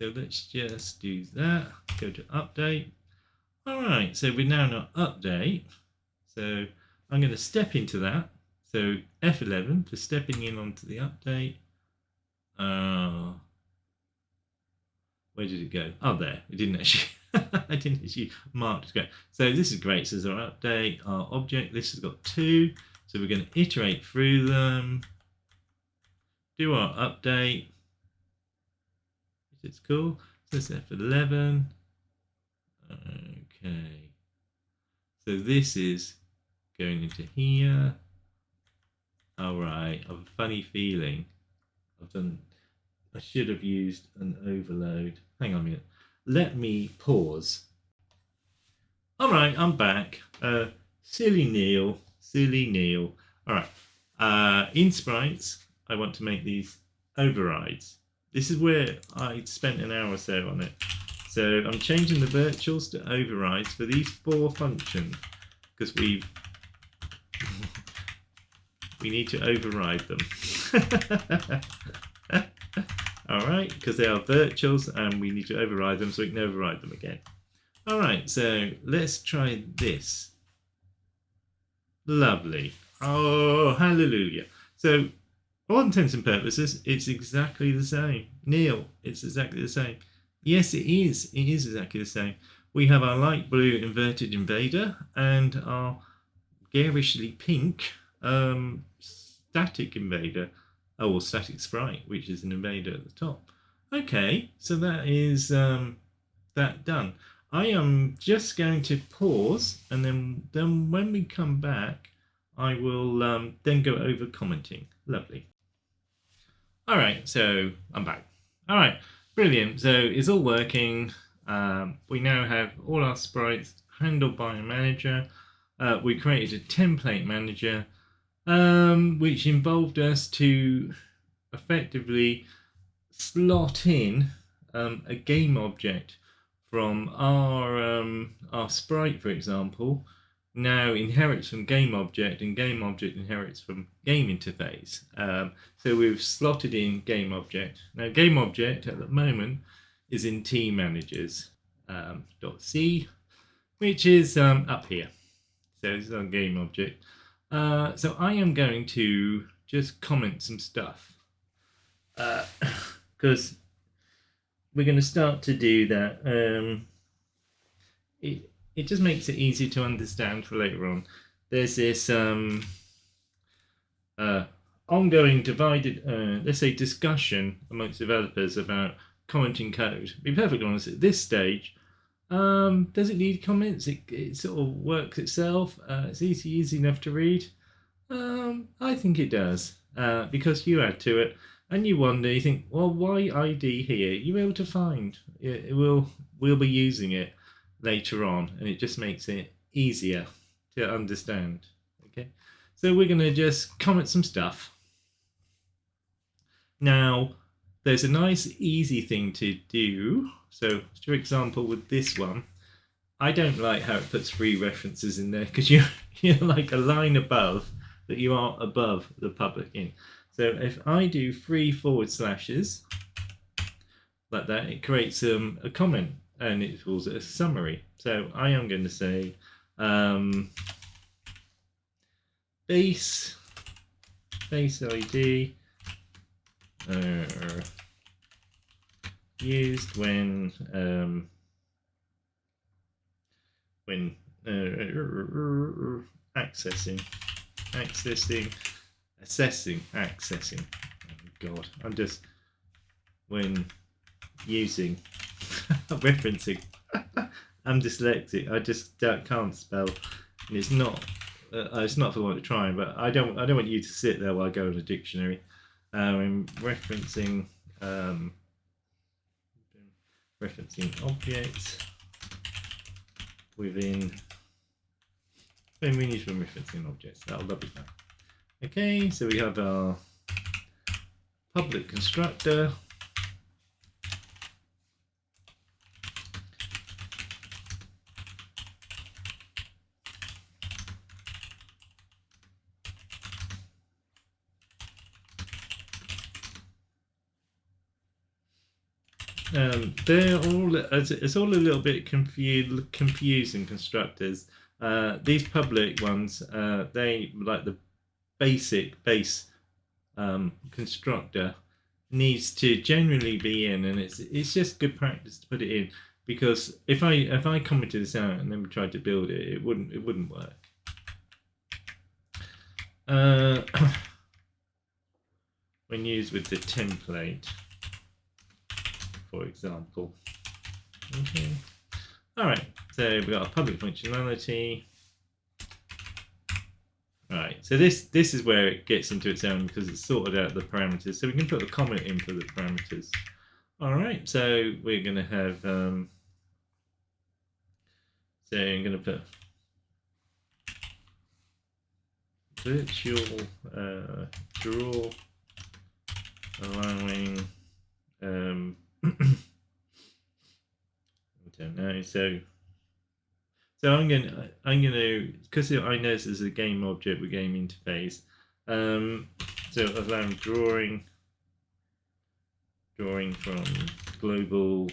So let's just do that. Go to update. All right, so we're now in our update. So I'm going to step into that. So F11 for stepping in onto the update. Where did it go? Oh, there. It didn't actually. I didn't actually mark it. Great. So this is great. So there's our update, our object. This has got 2. So we're going to iterate through them. Do our update. It's cool. So it's F11. Okay. So this is going into here. All right. I have a funny feeling I've done. I should have used an overload. Hang on a minute. Let me pause. All right, I'm back. Silly Neil. All right. In sprites, I want to make these overrides. This is where I spent an hour or so on it. So I'm changing the virtuals to overrides for these 4 functions because we need to override them. All right, because they are virtuals and we need to override them so we can override them again. All right, so let's try this. Lovely. Oh, hallelujah. So, all intents and purposes, it's exactly the same. Neil, it's exactly the same. Yes, it is. It is exactly the same. We have our light blue inverted invader and our garishly pink static invader. Oh, well, static sprite, which is an invader at the top. Okay, so that is that done. I am just going to pause, and then when we come back, I will then go over commenting. Lovely. All right, so I'm back. All right, brilliant. So it's all working. We now have all our sprites handled by a manager. We created a template manager, which involved us to effectively slot in a game object from our sprite, for example, now inherits from game object, and game object inherits from game interface. So we've slotted in game object. Now game object at the moment is in T managers .c, which is up here. So this is our game object. So I am going to just comment some stuff because we're going to start to do that. It just makes it easier to understand for later on. There's this ongoing divided, let's say, discussion amongst developers about commenting code. To be perfectly honest, at this stage, does it need comments? It sort of works itself. It's easy enough to read. I think it does because you add to it and you wonder. You think, well, why ID here? You're able to find. We'll be using it later on, and it just makes it easier to understand. Okay, so we're going to just comment some stuff. Now, there's a nice easy thing to do. So, for example, with this one, I don't like how it puts 3 references in there because you're like a line above, that you are above the public in. So if I do 3 forward slashes like that, it creates a comment and it calls it a summary. So I am going to say base ID used when accessing. Oh God, I'm just when using referencing. I'm dyslexic. I just can't spell, and it's not for want of trying. But I don't want you to sit there while I go in a dictionary. Referencing objects within. When we need from referencing objects, that'll be fine. Okay, so we have our public constructor. It's all a little bit confusing constructors. These public ones, they like the base constructor needs to generally be in, and it's just good practice to put it in, because if I commented this out and then we tried to build it, it wouldn't work. When used with the template, for example. Okay. All right. So we've got a public functionality. Right. So this is where it gets into its own because it's sorted out the parameters. So we can put a comment in for the parameters. All right, so we're going to have, so I'm going to put virtual draw allowing, I don't know, so I'm gonna because I know this is a game object with game interface. So allowing drawing from global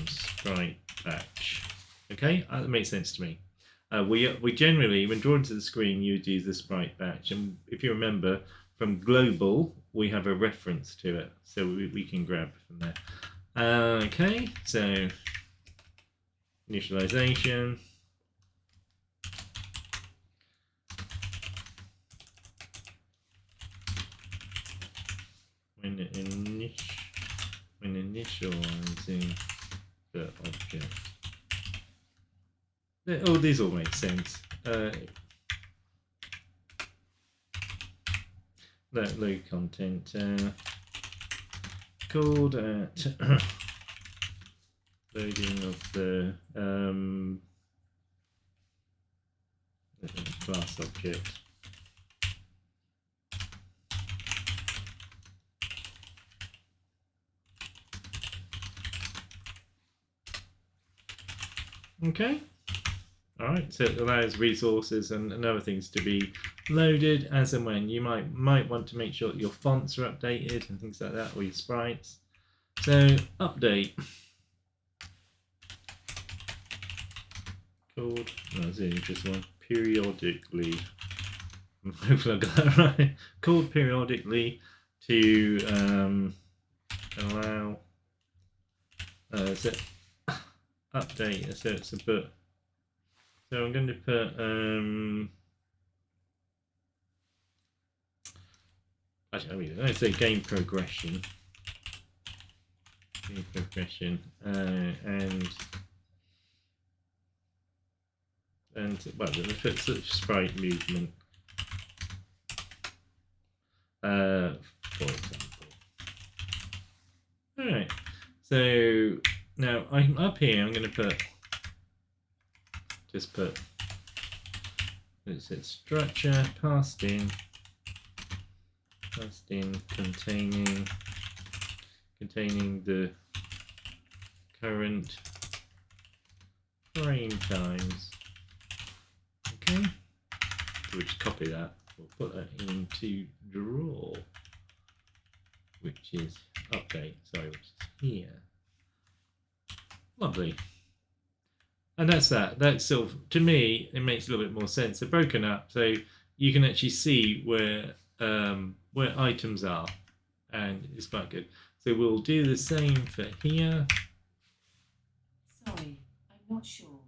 sprite batch. Okay, that makes sense to me. We generally, when drawing to the screen, you use the sprite batch, and if you remember from global, we have a reference to it, so we can grab from there. Okay, so initialization. When initializing the object. Oh, these all make sense. Load content called at loading of the class object. Okay. All right, so it allows resources and other things to be loaded as and when. You might want to make sure that your fonts are updated and things like that, or your sprites. So update called, just one, periodically. Hopefully I got that right. Called periodically to allow so update. So it's a book. So I'm going to put actually, I say game progression, and well, let's put sort of sprite movement, for example. All right. So now I'm up here. I'm going to put. Just put it's structure passed in containing the current frame times. Okay, so we'll just copy that. We'll put that into draw, which is update. Sorry, which is here. Lovely. And that's that. That's sort of, to me, it makes a little bit more sense. They're broken up, so you can actually see where items are, and it's quite good. So we'll do the same for here. Sorry, I'm not sure.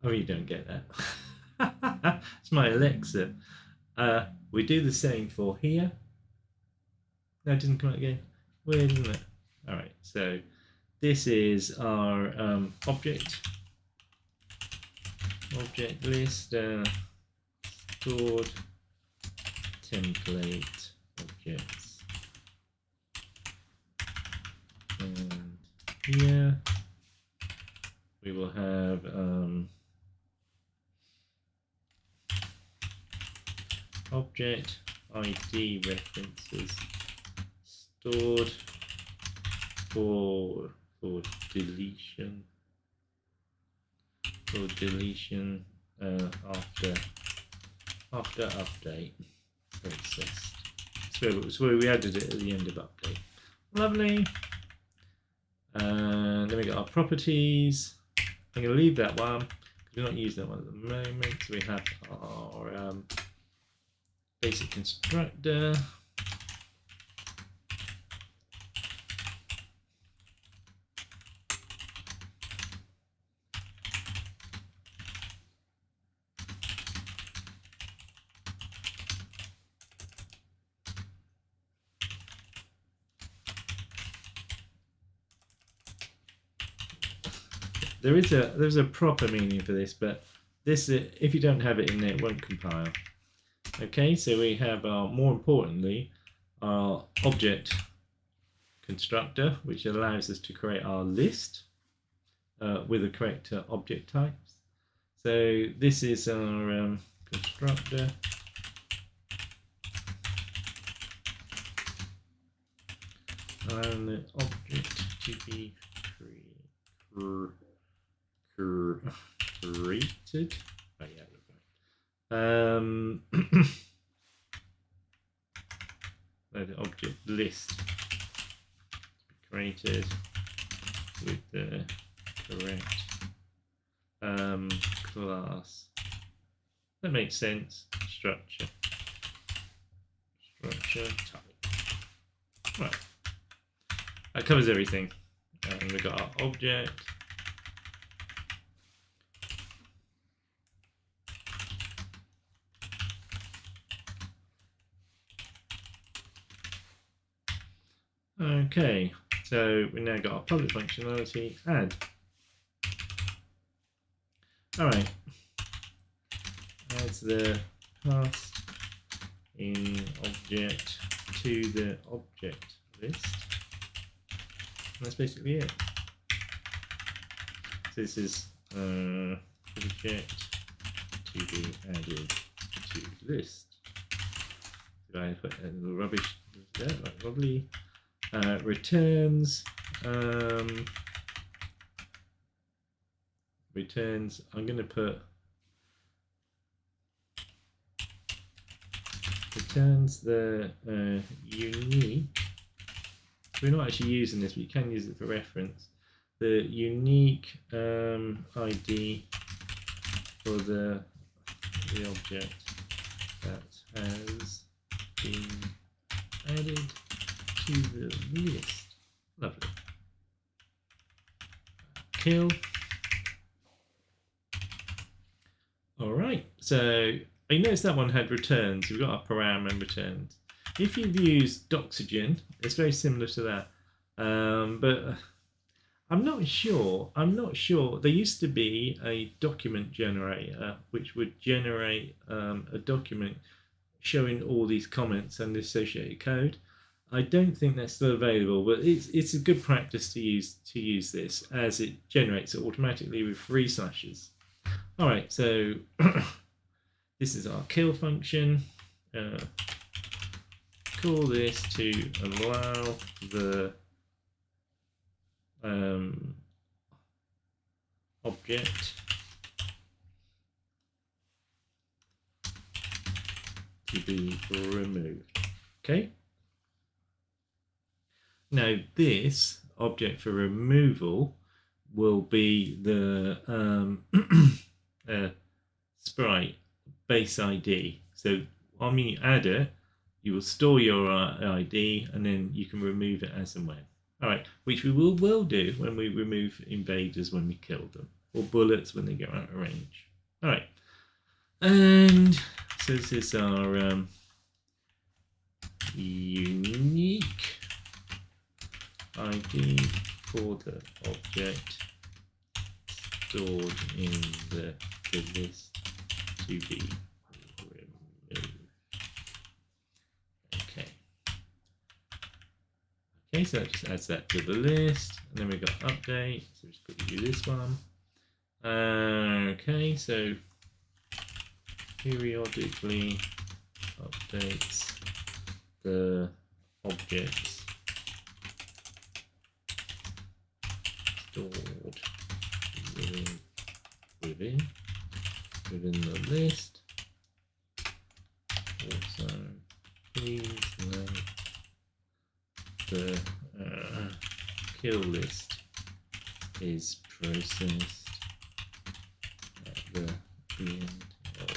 Oh, you don't get that. It's my Alexa. We do the same for here. No, it didn't come out again. Weird, isn't it? All right, so this is our object list, stored template objects, and here we will have object ID references stored for deletion after update processed. So we added it at the end of update. Lovely. And then we got our properties. I'm going to leave that one because we're not using that one at the moment. So we have our basic constructor. there's a proper meaning for this, but this, if you don't have it in there, it won't compile. Okay, so we have more importantly, our object constructor, which allows us to create our list with the correct object types. So this is our constructor. And the object to be created. Oh yeah, the object list to be created with the correct class. That makes sense. Structure type. Right. That covers everything. And we've got our object. Okay, so we now got our public functionality, add. Alright, adds the past in object to the object list. And that's basically it. So this is object to be added to list. Did I put a little rubbish there, like wobbly? Returns. Returns. I'm going to put returns the unique. We're not actually using this, but you can use it for reference. The unique ID for the object that has been added to the list. Lovely. Kill. All right. So I noticed that one had returns. We've got our param and returns. If you've used Doxygen, it's very similar to that, but I'm not sure. There used to be a document generator which would generate a document showing all these comments and the associated code. I don't think that's still available, but it's a good practice to use this, as it generates it automatically with 3 slashes. All right, so this is our kill function. Call this to allow the object to be removed. Okay. Now this object for removal will be the sprite base ID. So when you add it, you will store your ID and then you can remove it as and when. All right, which we will do when we remove invaders when we kill them, or bullets when they go out of range. All right, and so this is our unique ID for the object stored in the list to be removed. Okay, so that just adds that to the list, and then we've got update, so just quickly do this one. Okay, so periodically updates the objects stored within the list. Also, please note the kill list is processed at the end of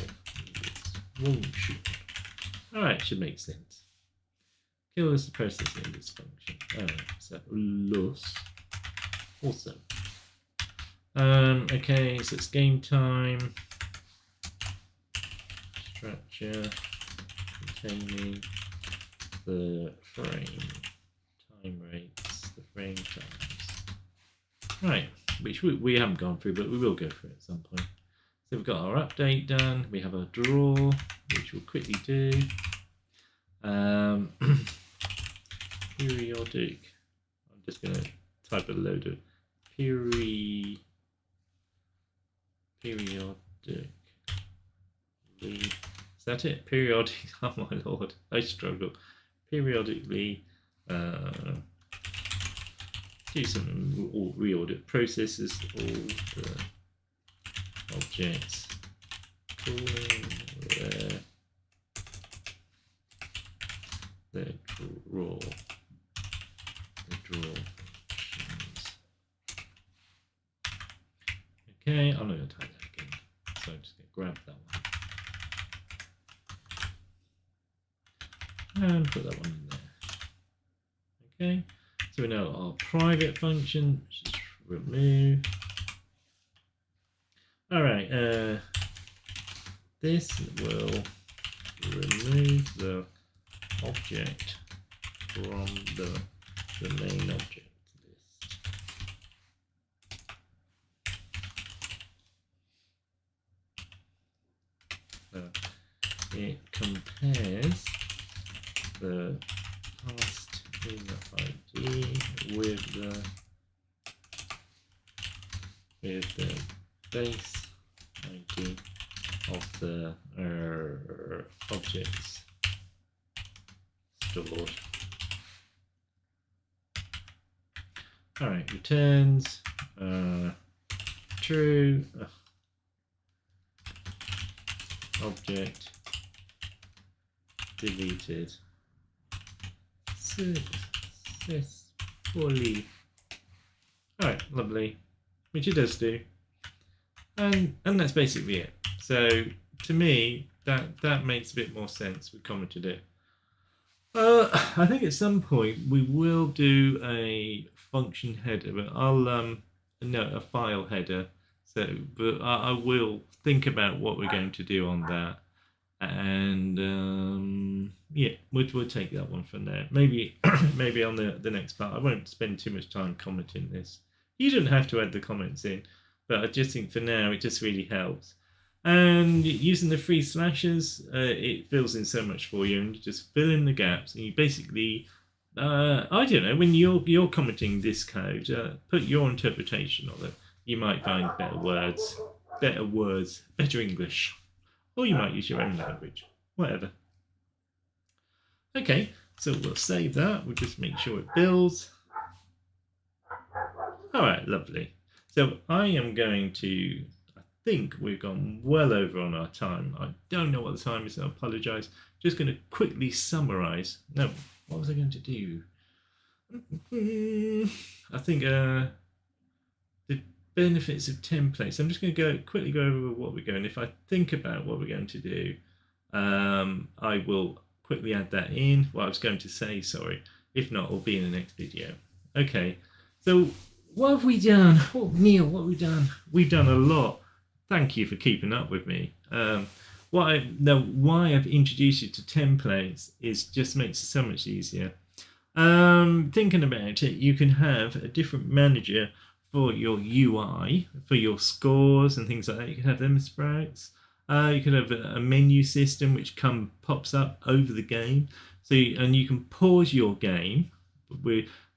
this function. Alright, should make sense. Kill list is processed in this function. Alright, so loss. Awesome. Okay, so it's game time. Structure containing the frame. Time rates, the frame times. Right, which we haven't gone through, but we will go through at some point. So we've got our update done. We have our draw, which we'll quickly do. Periodic. I'm just going to type a load of periodic. Is that it? Periodic. Oh my lord, I struggle. Periodically do some reorder processes all the objects calling the draw functions. Okay, I'm not going to type that again, so I'm just going to grab that one and put that one in there. Okay, so we know our private function, which is remove. All right, this will remove the object from the main object list. It compares the past inner ID with the base ID of the objects stored. All right, returns true. Object deleted successfully. All right, lovely, which it does do, and that's basically it. So to me, that makes a bit more sense. We commented it. I think at some point we will do a function header, but I'll no, a file header. So, but I will think about what we're going to do on that, and yeah, we'll take that one from there. Maybe maybe on the next part. I won't spend too much time commenting this. You don't have to add the comments in, but I just think for now it just really helps. And using the free slashes, it fills in so much for you, and you just fill in the gaps, and you basically, I don't know, when you're commenting this code, put your interpretation of it. You might find better words, better English, or you might use your own language, whatever. Okay, so we'll save that. We'll just make sure it builds. All right, lovely. So I am going to, I think we've gone well over on our time. I don't know what the time is, so I apologise. Just going to quickly summarise. No, what was I going to do? I think the benefits of templates. I'm just going to quickly go over what we're going. If I think about what we're going to do, I will quickly add that in. What I was going to say, sorry. If not, it'll be in the next video. Okay, so what have we done? Oh, Neil, what have we done? We've done a lot. Thank you for keeping up with me. Why I've introduced you to templates is just makes it so much easier. Thinking about it, you can have a different manager for your UI, for your scores and things like that. You can have them as sprites. You could have a menu system which pops up over the game. So you can pause your game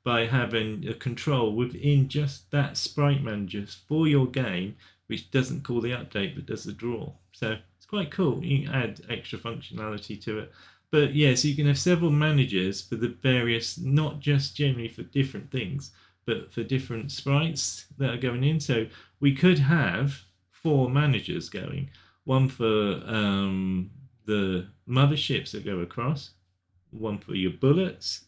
by having a control within just that sprite manager for your game, which doesn't call the update but does the draw. So it's quite cool. You can add extra functionality to it. But yeah, so you can have several managers for the various, not just generally for different things, but for different sprites that are going in. So we could have 4 managers going. One for the motherships that go across, one for your bullets,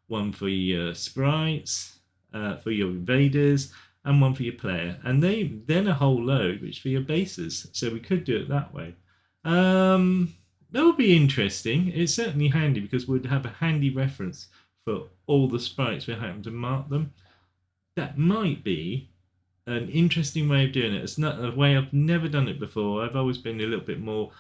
one for your sprites, for your invaders, and one for your player. And then a whole load which for your bases. So we could do it that way. That would be interesting. It's certainly handy because we'd have a handy reference for all the sprites we happen to mark them. That might be an interesting way of doing it. It's not a way I've never done it before. I've always been a little bit more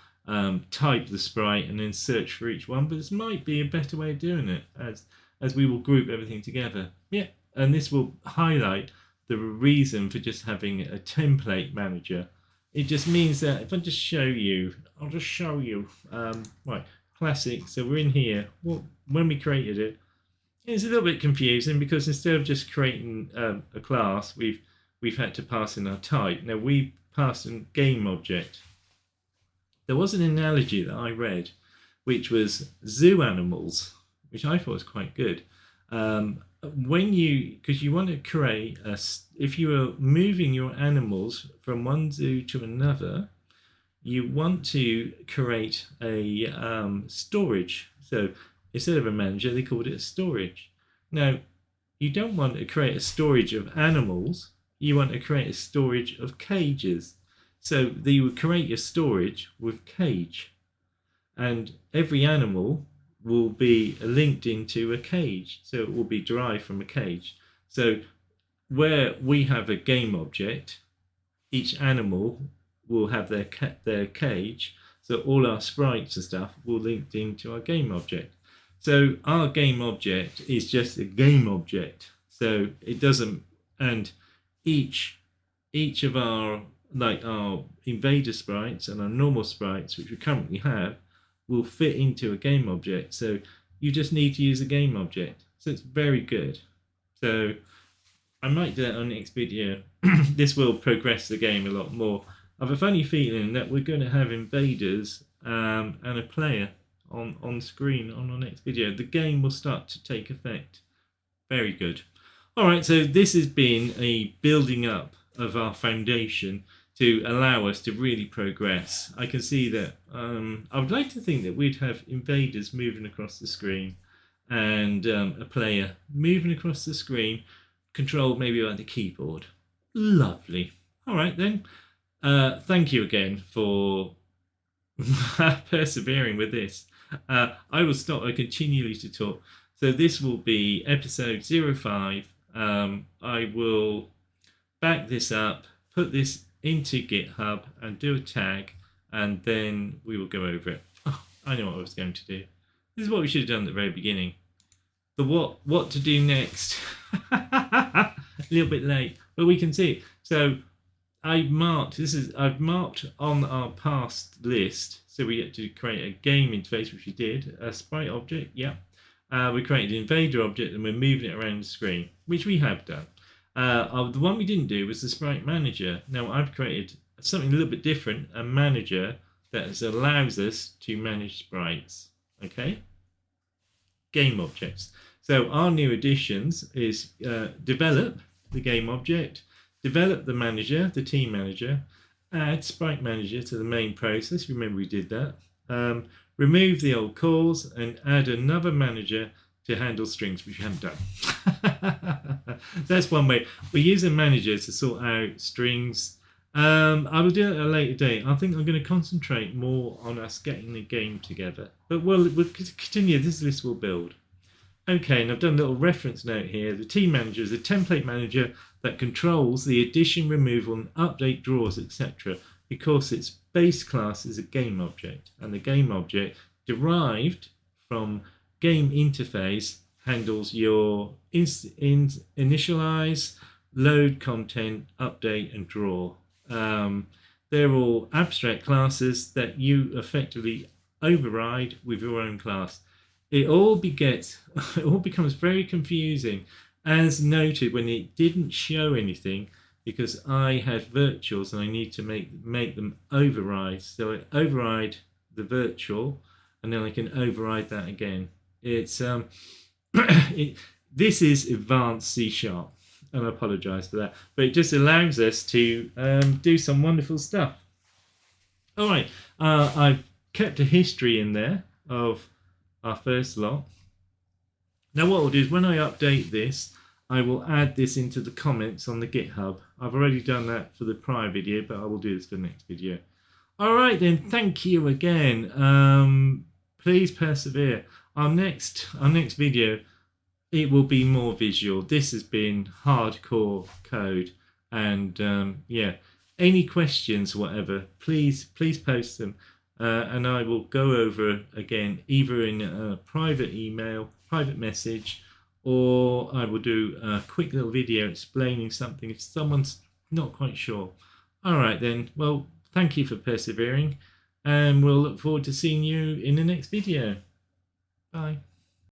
type the sprite and then search for each one, but this might be a better way of doing it as we will group everything together. Yeah, and this will highlight the reason for just having a template manager. It just means that if I just show you, I'll just show you. Right, classic. So we're in here. Well, when we created it, it's a little bit confusing because instead of just creating a class, we've had to pass in our type. Now we passed in game object. There was an analogy that I read, which was zoo animals, which I thought was quite good. Because you want to create if you are moving your animals from one zoo to another, you want to create a storage. So instead of a manager, they called it a storage. Now, you don't want to create a storage of animals. You want to create a storage of cages. So you would create your storage with cage, and every animal will be linked into a cage. So it will be derived from a cage. So where we have a game object, each animal will have their cage. So all our sprites and stuff will linked into our game object. So our game object is just a game object. So it doesn't, and each of our invader sprites and our normal sprites, which we currently have, will fit into a game object. So you just need to use a game object. So it's very good. So I might do that on the next video. This will progress the game a lot more. I have a funny feeling that we're going to have invaders and a player on screen on our next video. The game will start to take effect. Very good. All right, so this has been a building up of our foundation to allow us to really progress. I can see that I would like to think that we'd have invaders moving across the screen and a player moving across the screen, controlled maybe by the keyboard. Lovely. All right then. Thank you again for persevering with this. I will stop continually to talk. So this will be episode 05. I will back this up, put this into GitHub and do a tag, and then we will go over it. Oh, I know what I was going to do. This is what we should have done at the very beginning. The what to do next. A little bit late, but we can see it. So I've marked on our past list. So we get to create a game interface, which we did. A sprite object, yeah. We created an invader object and we're moving it around the screen, which we have done. The one we didn't do was the sprite manager. Now I've created something a little bit different, a manager that allows us to manage sprites. Okay, game objects. So our new additions is develop the game object, develop the manager, the team manager, add sprite manager to the main process. Remember we did that. Remove the old calls and add another manager to handle strings, which we haven't done. That's one way. We use a manager to sort out strings. I will do it at a later date. I think I'm going to concentrate more on us getting the game together. But we'll continue. This list will build. Okay, and I've done a little reference note here. The team manager is a template manager that controls the addition, removal, and update drawers, etc. because its base class is a game object, and the game object derived from game interface handles your initialize, load content, update, and draw. They're all abstract classes that you effectively override with your own class. It all becomes very confusing, as noted when it didn't show anything, because I had virtuals and I need to make them override. So I override the virtual, and then I can override that again. It's this is advanced C#, and I apologize for that, but it just allows us to do some wonderful stuff. All right, I've kept a history in there of our first lot. Now what I'll do is when I update this, I will add this into the comments on the GitHub. I've already done that for the prior video, but I will do this for the next video. All right then, thank you again. Please persevere. Our next video, it will be more visual. This has been hardcore code, and yeah, any questions, whatever, please post them, and I will go over again either in a private email, private message, or I will do a quick little video explaining something if someone's not quite sure. All right then, well, thank you for persevering, and we'll look forward to seeing you in the next video. Bye.